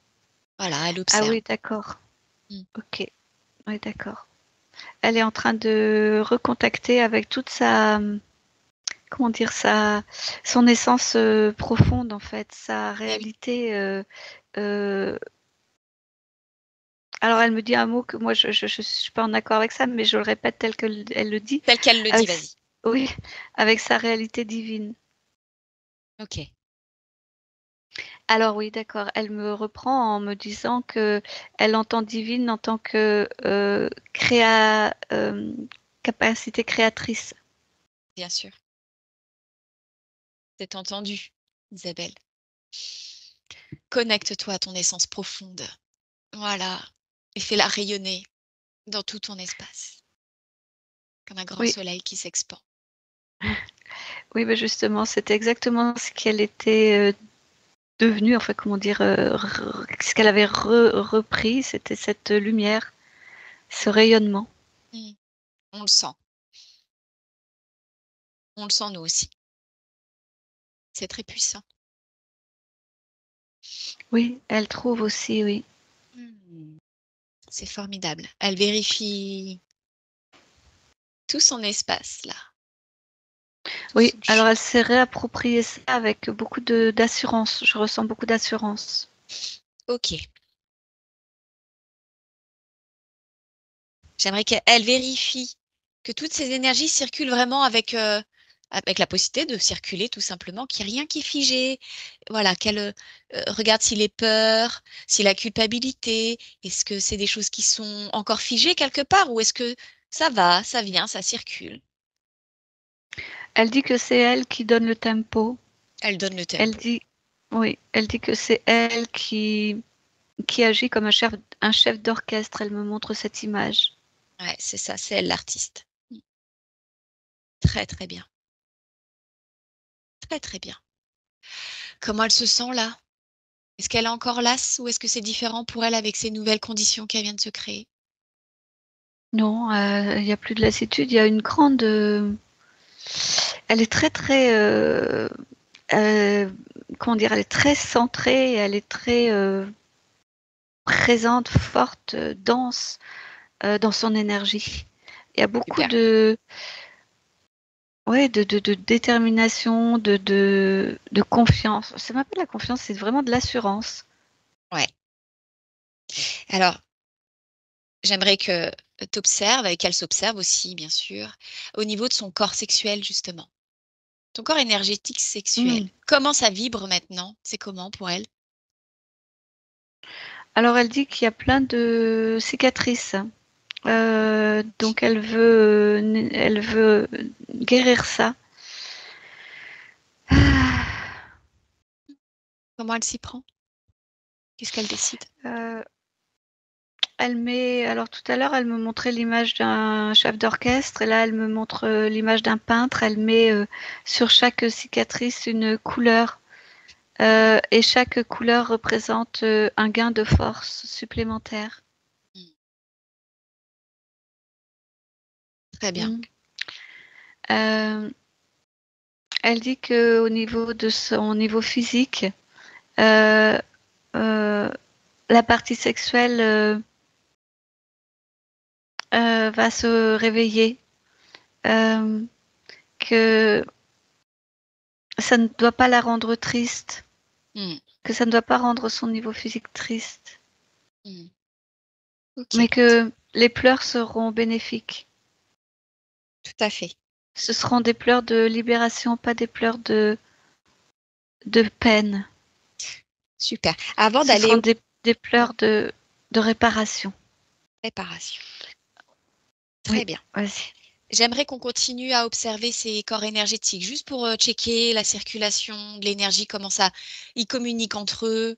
Voilà, elle Ah observe. oui, d'accord. Mm. Ok, oui, d'accord. Elle est en train de recontacter avec toute sa, comment dire, son essence profonde en fait, sa Eh oui, réalité. Alors elle me dit un mot que moi je suis pas en accord avec ça, mais je le répète tel qu'elle elle le dit, tel qu'elle le dit, avec, vas-y. oui, avec sa réalité divine. Ok. Alors oui, d'accord. Elle me reprend en me disant que elle entend divine en tant que capacité créatrice. Bien sûr. C'est entendu, Isabelle. Connecte-toi à ton essence profonde. Voilà. Et fais-la rayonner dans tout ton espace, comme un grand Oui, soleil qui s'expand. oui, mais justement, c'était exactement ce qu'elle était devenue, enfin comment dire, ce qu'elle avait repris, c'était cette lumière, ce rayonnement. Mm. On le sent. On le sent nous aussi. C'est très puissant. Oui, elle trouve aussi, oui. Mm. C'est formidable. Elle vérifie tout son espace là, tout Oui, son alors champ. elle s'est réappropriée ça avec beaucoup d'assurance. Je ressens beaucoup d'assurance. Ok. J'aimerais qu'elle vérifie que toutes ces énergies circulent vraiment avec la possibilité de circuler tout simplement, qu'il n'y a rien qui est figé. Voilà, qu'elle regarde s'il est peur, si la culpabilité, est-ce que c'est des choses qui sont encore figées quelque part ou est-ce que ça va, ça vient, ça circule. Elle dit que c'est elle qui donne le tempo. Elle donne le Elle tempo. dit, oui, elle dit que c'est elle qui agit comme un chef d'orchestre. Elle me montre cette image. Ouais, c'est ça, c'est elle l'artiste. Très très bien, très très bien. Comment elle se sent là? Est-ce qu'elle est encore lasse ou est-ce que c'est différent pour elle avec ces nouvelles conditions qu'elle vient de se créer? Non, il n'y a plus de lassitude. Il y a une grande. Elle est très très. Euh, comment dire? Elle est très centrée. Elle est très présente, forte, dense dans son énergie. Il y a beaucoup Super. de. Ouais, de détermination, de confiance. C'est même pas de la confiance, c'est vraiment de l'assurance. Ouais. Alors, j'aimerais que tu observes et qu'elle s'observe aussi, bien sûr, au niveau de son corps sexuel, justement. Ton corps énergétique sexuel. Mm. Comment ça vibre maintenant? C'est comment pour elle? Alors elle dit qu'il y a plein de cicatrices. Donc elle veut guérir ça. Ah, Comment elle s'y prend? Qu'est-ce qu'elle décide? Elle met, alors tout à l'heure, elle me montrait l'image d'un chef d'orchestre et là, elle me montre l'image d'un peintre. Elle met sur chaque cicatrice une couleur et chaque couleur représente un gain de force supplémentaire. Très bien. Elle dit que au niveau de son niveau physique, la partie sexuelle va se réveiller, que ça ne doit pas la rendre triste, que ça ne doit pas rendre son niveau physique triste, Ok. mais que les pleurs seront bénéfiques. Tout à fait. Ce seront des pleurs de libération, pas des pleurs de peine. Super. Avant Ce d'aller seront aux des pleurs de réparation. réparations. Très Oui, bien. vas-y. J'aimerais qu'on continue à observer ces corps énergétiques, juste pour checker la circulation de l'énergie, comment ça, ils communiquent entre eux.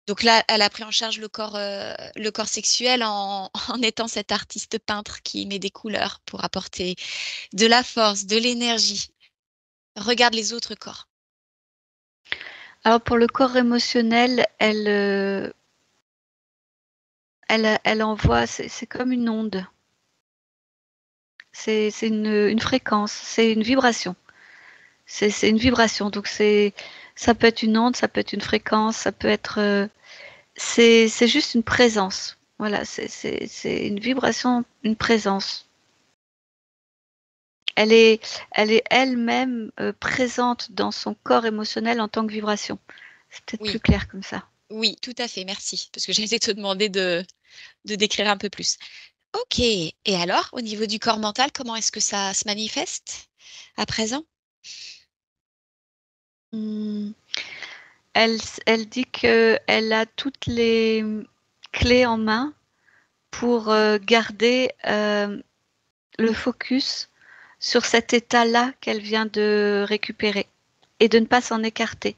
Donc là, elle a pris en charge le corps sexuel en étant cet artiste peintre qui met des couleurs pour apporter de la force, de l'énergie. Regarde les autres corps. Alors pour le corps émotionnel, elle envoie, c'est comme une onde. C'est une fréquence, c'est une vibration. C'est une vibration. Donc ça peut être une onde, ça peut être une fréquence, ça peut être. C'est juste une présence. Voilà, c'est une vibration, une présence. Elle est elle-même présente dans son corps émotionnel en tant que vibration. C'est peut-être Oui, plus clair comme ça. oui, tout à fait, merci. Parce que j'allais te demander de décrire un peu plus. Ok. Et alors, au niveau du corps mental, comment est-ce que ça se manifeste à présent? Hmm. Elle dit qu'elle a toutes les clés en main pour garder le focus sur cet état-là qu'elle vient de récupérer et de ne pas s'en écarter.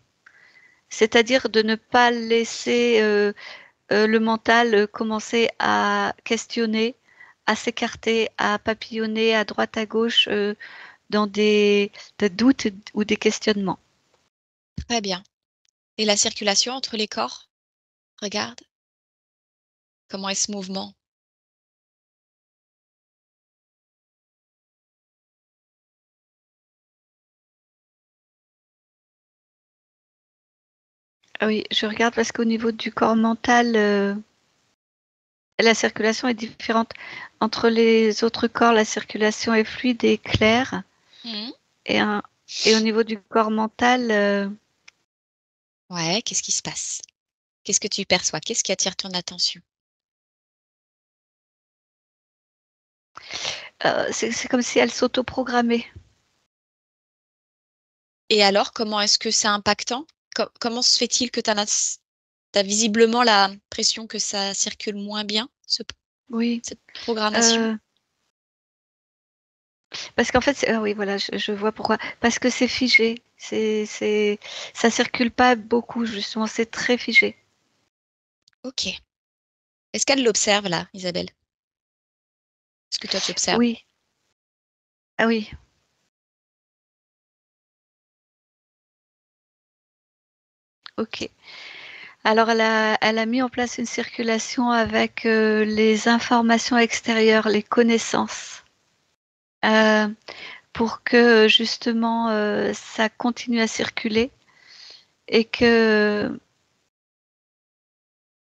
C'est-à-dire de ne pas laisser le mental commencer à questionner, à s'écarter, à papillonner à droite, à gauche dans des doutes ou des questionnements. Très bien. Et la circulation entre les corps? Regarde. Comment est ce mouvement? Ah oui, je regarde parce qu'au niveau du corps mental, la circulation est différente. Entre les autres corps, la circulation est fluide et claire. Mhm. Et, et au niveau du corps mental, Ouais, qu'est-ce qui se passe? Qu'est-ce que tu perçois? Qu'est-ce qui attire ton attention? c'est comme si elle s'autoprogrammait. Et alors, comment est-ce que c'est impactant? Comment se fait-il que tu as visiblement l'impression que ça circule moins bien, Oui. cette programmation? Euh, Parce qu'en fait, ah oui, voilà, je vois pourquoi. Parce que c'est figé. Ça circule pas beaucoup, justement, c'est très figé. Ok. Est-ce qu'elle l'observe là, Isabelle? Est-ce que toi tu observes? Oui, ah oui. Ok. Alors, elle a mis en place une circulation avec les informations extérieures, les connaissances, euh, pour que justement ça continue à circuler et que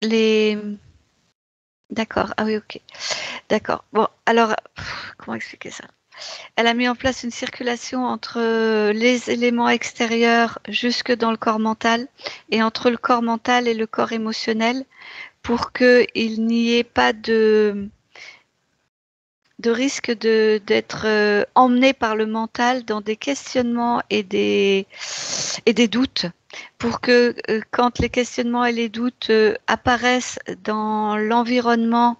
les. D'accord. Ah oui, ok. D'accord. Bon, alors, comment expliquer ça? Elle a mis en place une circulation entre les éléments extérieurs jusque dans le corps mental et entre le corps mental et le corps émotionnel pour qu'il n'y ait pas de risque d'être emmené par le mental dans des questionnements et des doutes pour que quand les questionnements et les doutes apparaissent dans l'environnement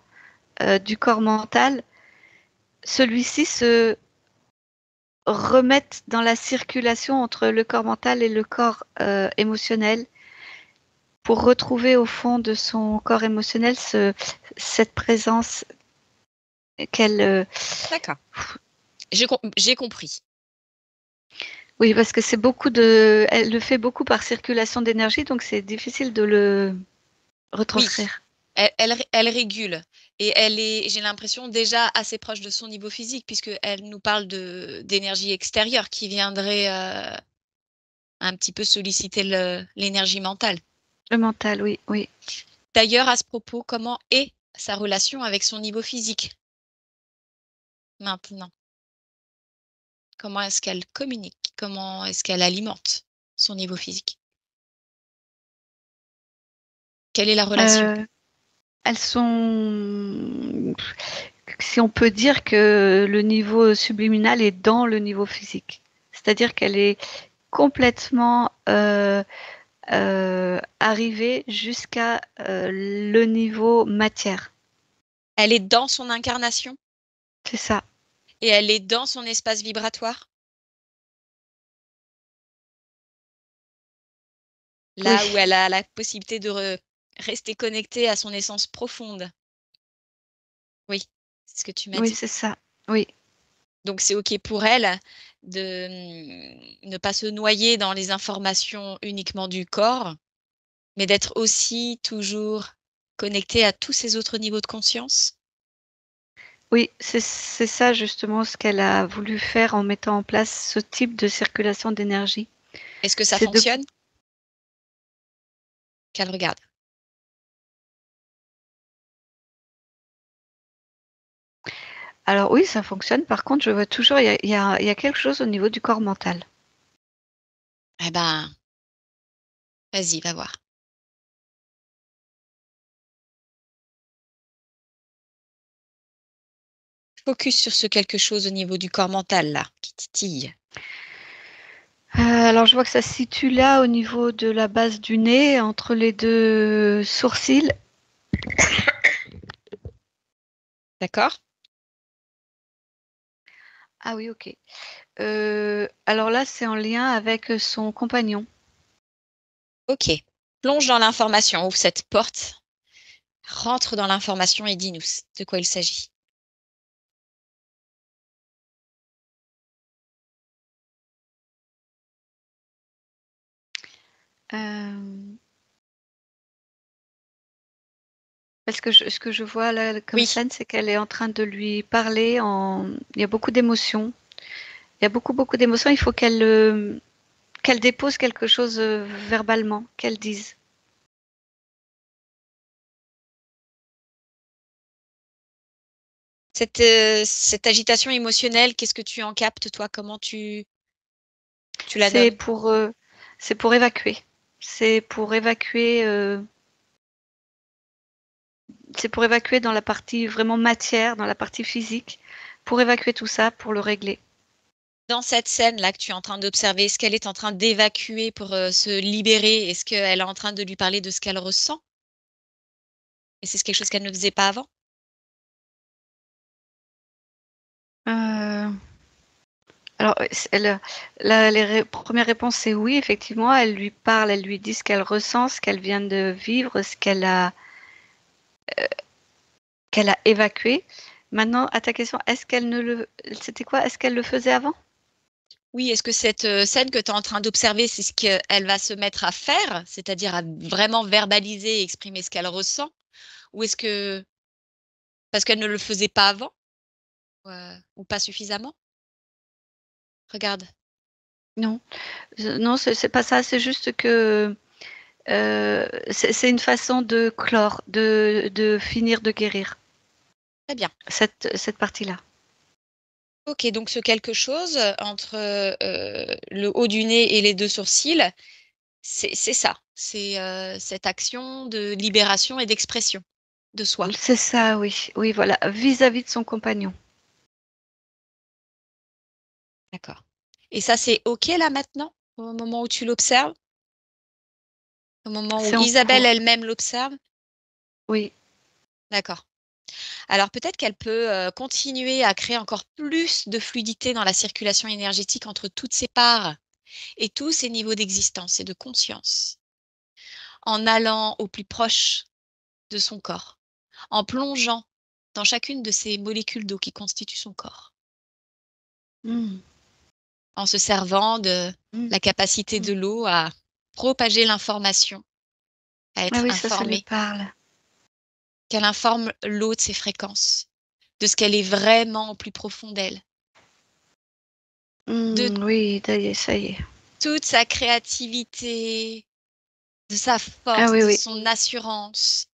du corps mental, celui-ci se remette dans la circulation entre le corps mental et le corps émotionnel pour retrouver au fond de son corps émotionnel cette présence qu'elle. D'accord. J'ai compris. Oui, parce que c'est beaucoup de. Elle le fait beaucoup par circulation d'énergie, donc c'est difficile de le Oui, retranscrire. elle régule et elle est, j'ai l'impression, déjà assez proche de son niveau physique puisqu'elle nous parle d'énergie extérieure qui viendrait un petit peu solliciter l'énergie mentale. Le mental, oui, oui. D'ailleurs, à ce propos, comment est sa relation avec son niveau physique maintenant? Comment est-ce qu'elle communique? Comment est-ce qu'elle alimente son niveau physique? Quelle est la relation? Elles sont. Si on peut dire que le niveau subliminal est dans le niveau physique. C'est-à-dire qu'elle est complètement arrivée jusqu'à le niveau matière. Elle est dans son incarnation C'est ça. et elle est dans son espace vibratoire, Oui, là où elle a la possibilité de rester connectée à son essence profonde. Oui, c'est ce que tu m'as oui, dit. c'est ça. Oui, Donc c'est OK pour elle de ne pas se noyer dans les informations uniquement du corps, mais d'être aussi toujours connectée à tous ces autres niveaux de conscience. oui, c'est ça justement ce qu'elle a voulu faire en mettant en place ce type de circulation d'énergie. Est-ce que ça C'est de. fonctionne? Qu'elle regarde. Alors oui, ça fonctionne. Par contre, je vois toujours, il y a quelque chose au niveau du corps mental. Eh ben, vas-y, va voir. Focus sur ce quelque chose au niveau du corps mental, là, qui titille. Alors je vois que ça se situe là au niveau de la base du nez, entre les deux sourcils. D'accord? Ah oui, ok. Alors là, c'est en lien avec son compagnon. OK. Plonge dans l'information, ouvre cette porte, rentre dans l'information et dis-nous de quoi il s'agit. Euh, Parce que ce que je vois là comme Oui, scène, c'est qu'elle est en train de lui parler Il y a beaucoup d'émotions. Il y a beaucoup, beaucoup d'émotions. Il faut qu'elle dépose quelque chose verbalement, qu'elle dise. cette agitation émotionnelle, qu'est-ce que tu en captes, toi? Comment tu la C'est nommes? pour, euh, c'est pour évacuer. C'est pour évacuer. C'est pour évacuer dans la partie vraiment matière, dans la partie physique, pour évacuer tout ça, pour le régler. Dans cette scène-là que tu es en train d'observer, est-ce qu'elle est en train d'évacuer pour se libérer? Est-ce qu'elle est en train de lui parler de ce qu'elle ressent? Et c'est quelque chose qu'elle ne faisait pas avant? Euh, alors, les premières réponses, c'est oui, effectivement. Elle lui parle, elle lui dit ce qu'elle ressent, ce qu'elle vient de vivre, qu'elle a évacué. Maintenant, à ta question, est-ce qu'elle ne le, c'était quoi? Est-ce qu'elle le faisait avant? Oui, est-ce que cette scène que tu es en train d'observer, c'est ce qu'elle va se mettre à faire, c'est-à-dire à vraiment verbaliser et exprimer ce qu'elle ressent? Ou est-ce que parce qu'elle ne le faisait pas avant, ou pas suffisamment? Regarde. Non, non, c'est pas ça. C'est juste que c'est une façon de clore, de finir de guérir Très bien. cette partie-là. OK, donc ce quelque chose, entre, le haut du nez et les 2 sourcils, c'est ça. C'est, cette action de libération et d'expression de soi. C'est ça, oui, oui, voilà, vis-à-vis de son compagnon. D'accord. Et ça, c'est OK là maintenant, au moment où tu l'observes? Au moment où C'est en Isabelle cours, elle-même l'observe? oui. D'accord. Alors peut-être qu'elle peut, continuer à créer encore plus de fluidité dans la circulation énergétique entre toutes ces parts et tous ces niveaux d'existence et de conscience. en allant au plus proche de son corps, en plongeant dans chacune de ces molécules d'eau qui constituent son corps, en se servant de la capacité de l'eau à propager l'information, à Ah être oui, ça lui informée, parle. qu'elle informe l'eau de ses fréquences, de ce qu'elle est vraiment au plus profond d'elle, de Oui, ça y est. toute sa créativité, de sa Ah force, oui, de oui. son assurance.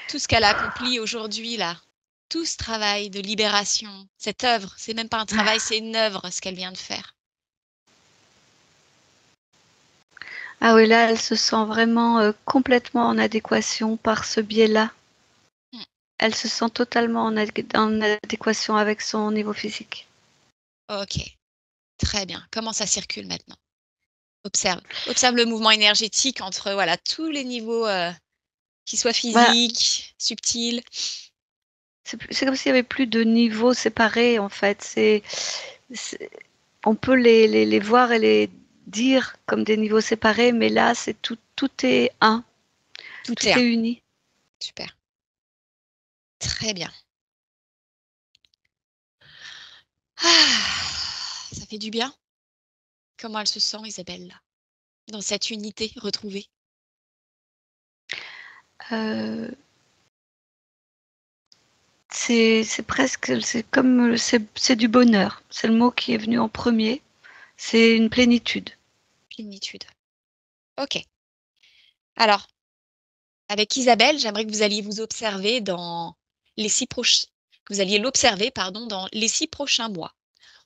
Tout ce qu'elle a accompli aujourd'hui, là, tout ce travail de libération, cette œuvre, c'est même pas un travail, c'est une œuvre, ce qu'elle vient de faire. Ah oui, là, elle se sent vraiment complètement en adéquation par ce biais-là. Hmm. Elle se sent totalement en adéquation avec son niveau physique. Ok, très bien. Comment ça circule maintenant? Observe. Observe le mouvement énergétique entre voilà, tous les niveaux, qu'ils soient Voilà. physiques, subtils. C'est comme s'il y avait plus de niveaux séparés, en fait. On peut les voir et les dire comme des niveaux séparés, mais là, c'est tout est un. Tout Tout est un. est uni. Super. Très bien. Ça fait du bien. Comment elle se sent, Isabelle, là, dans cette unité retrouvée? Euh, c'est presque, c'est du bonheur. C'est le mot qui est venu en premier. C'est une plénitude. Plénitude. Ok. Alors, avec Isabelle, j'aimerais que vous alliez vous observer dans les 6 prochains, que vous alliez l'observer, pardon, dans les 6 prochains mois.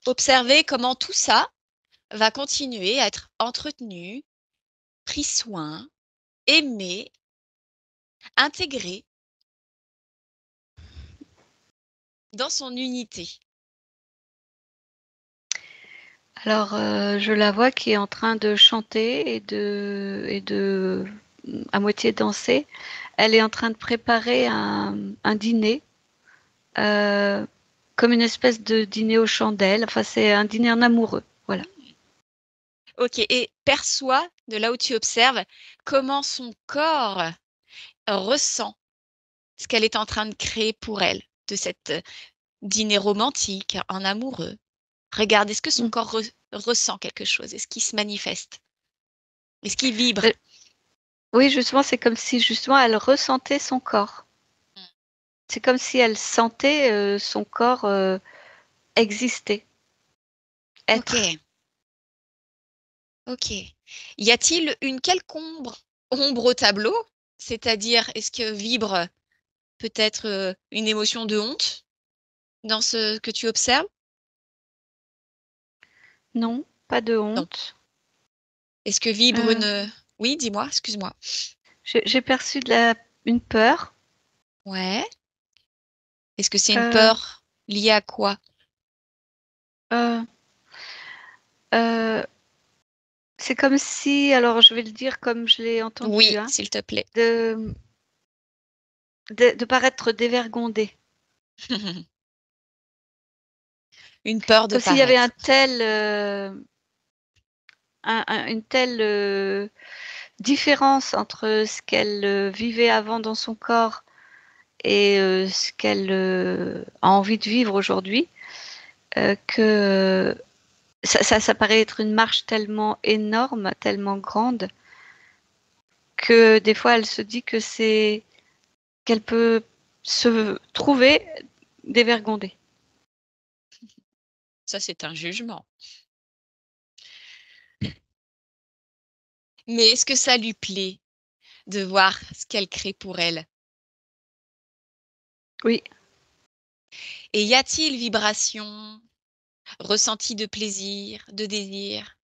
Observez comment tout ça va continuer à être entretenu, pris soin, aimé, intégré dans son unité. Alors, je la vois qui est en train de chanter et de à moitié danser. Elle est en train de préparer un dîner, euh, comme une espèce de dîner aux chandelles. Enfin, c'est un dîner en amoureux. Voilà. Ok, et perçois de là où tu observes comment son corps ressent ce qu'elle est en train de créer pour elle, de cette dîner romantique, en amoureux. Regarde, est-ce que son Mm. corps ressent quelque chose? Est-ce qu'il se manifeste? Est-ce qu'il vibre? Euh, Oui, justement, c'est comme si justement elle ressentait son corps. C'est comme si elle sentait son corps exister, Ok, être. ok. Y a-t-il une quelconque ombre au tableau? C'est-à-dire, est-ce que vibre peut-être une émotion de honte dans ce que tu observes? Non, pas de Non. honte. Est-ce que vibre Euh, une... Oui, dis-moi, excuse-moi. j'ai perçu une peur. Ouais. Est-ce que c'est une Euh, peur liée à quoi? euh, euh, c'est comme si, alors je vais le dire comme je l'ai entendu, Oui, hein, s'il te plaît. de, de paraître dévergondée. Une peur de Comme s'il y avait paraître. une telle différence entre ce qu'elle vivait avant dans son corps et ce qu'elle a envie de vivre aujourd'hui, que ça paraît être une marche tellement énorme, tellement grande, que des fois elle se dit que c'est qu'elle peut se trouver dévergondée. Ça, c'est un jugement. Mais est-ce que ça lui plaît de voir ce qu'elle crée pour elle? Oui. Et y a-t-il vibration, ressenti de plaisir, de désir?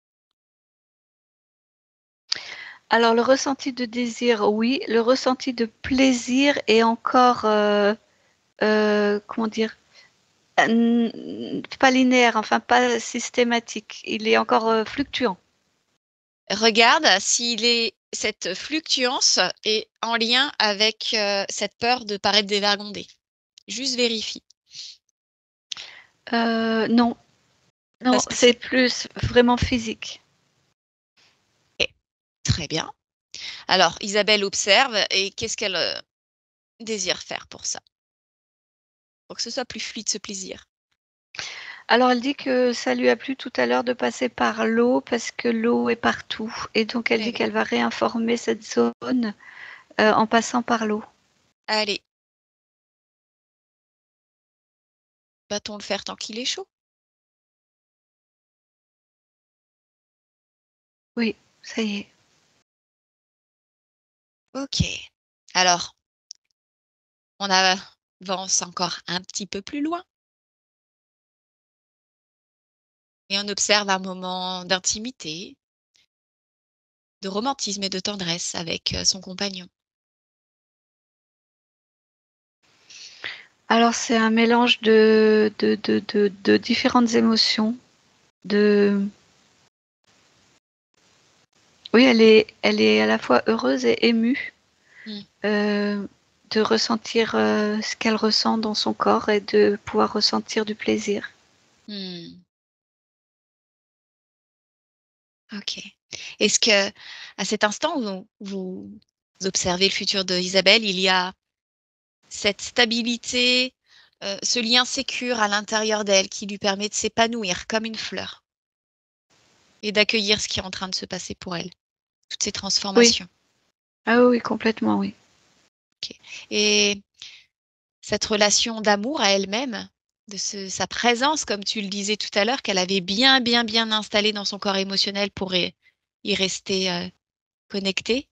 Alors le ressenti de désir, oui. Le ressenti de plaisir est encore, comment dire, pas linéaire, enfin pas systématique. Il est encore fluctuant. Regarde cette fluctuance est en lien avec cette peur de paraître dévergondée. Juste vérifie. Non, Pas non, c'est spécialement. plus vraiment physique. Ok. Très bien. Alors, Isabelle observe et qu'est-ce qu'elle désire faire pour ça? Pour que ce soit plus fluide, ce plaisir. Alors elle dit que ça lui a plu tout à l'heure de passer par l'eau parce que l'eau est partout et donc elle Eh dit oui. qu'elle va réinformer cette zone, en passant par l'eau. Allez, va-t-on le faire tant qu'il est chaud? Oui, ça y est. Ok. Alors, on avance encore un petit peu plus loin et on observe un moment d'intimité, de romantisme et de tendresse avec son compagnon. Alors c'est un mélange de différentes émotions, de oui, elle est à la fois heureuse et émue, Hmm. de ressentir, ce qu'elle ressent dans son corps et de pouvoir ressentir du plaisir. Hmm. Ok. Est-ce que, à cet instant où vous observez le futur de Isabelle, il y a cette stabilité, ce lien sécure à l'intérieur d'elle qui lui permet de s'épanouir comme une fleur et d'accueillir ce qui est en train de se passer pour elle, toutes ces Oui. transformations. Ah oui, complètement, oui. Ok. Et cette relation d'amour à elle-même, sa présence, comme tu le disais tout à l'heure, qu'elle avait bien, bien, bien installée dans son corps émotionnel pour y rester connectée,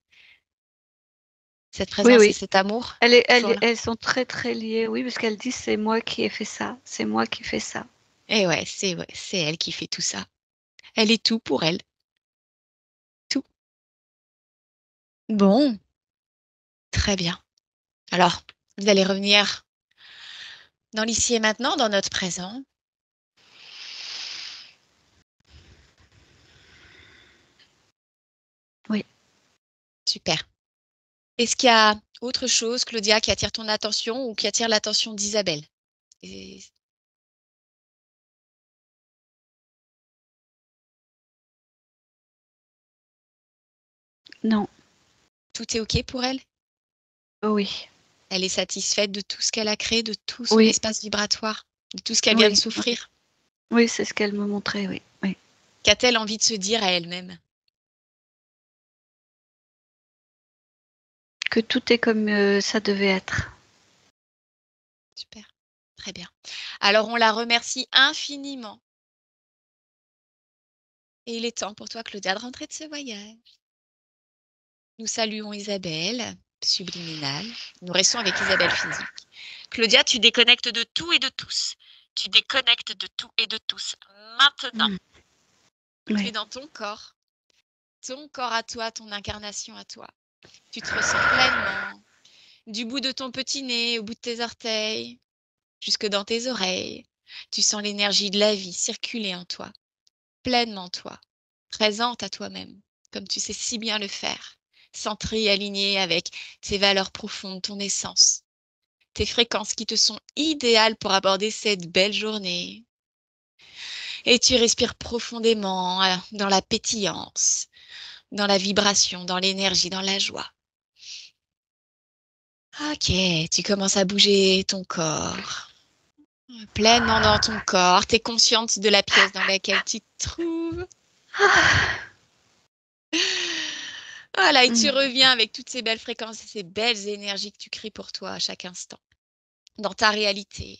cette Oui, présence et oui. cet amour, toujours là. Elles sont très, très liées, oui, parce qu'elle dit: «C'est moi qui ai fait ça, c'est moi qui fais ça». Et ouais, c'est elle qui fait tout ça. Elle est tout pour elle, tout. Bon, très bien. Alors, vous allez revenir dans l'ici et maintenant, dans notre présent. Oui. Super. Est-ce qu'il y a autre chose, Claudia, qui attire ton attention ou qui attire l'attention d'Isabelle? Et Non. tout est OK pour elle? Oui. Elle est satisfaite de tout ce qu'elle a créé, de tout son Oui, espace vibratoire, de tout ce qu'elle vient de oui, oui. souffrir? Oui, c'est ce qu'elle me montrait, oui, oui. Qu'a-t-elle envie de se dire à elle-même? Que tout est comme, ça devait être. Super, très bien. Alors on la remercie infiniment et il est temps pour toi, Claudia, de rentrer de ce voyage. Nous saluons Isabelle, subliminale. Nous restons avec Isabelle physique. Claudia, tu déconnectes de tout et de tous. Tu déconnectes de tout et de tous. Maintenant, Mmh. tu es Oui. dans ton corps à toi, ton incarnation à toi. Tu te ressens pleinement, du bout de ton petit nez au bout de tes orteils, jusque dans tes oreilles. Tu sens l'énergie de la vie circuler en toi, pleinement toi, présente à toi-même, comme tu sais si bien le faire, centrée et alignée avec tes valeurs profondes, ton essence, tes fréquences qui te sont idéales pour aborder cette belle journée. Et tu respires profondément dans la pétillance, dans la vibration, dans l'énergie, dans la joie. Ok, tu commences à bouger ton corps, pleinement dans ton corps. Tu es consciente de la pièce dans laquelle tu te trouves. Voilà, et tu Mmh. reviens avec toutes ces belles fréquences et ces belles énergies que tu crées pour toi à chaque instant, dans ta réalité.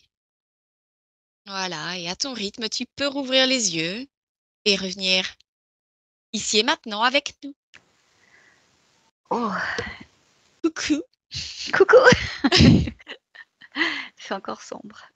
Voilà, et à ton rythme, tu peux rouvrir les yeux et revenir ici et maintenant avec nous. Oh, Coucou! coucou! C'est encore sombre.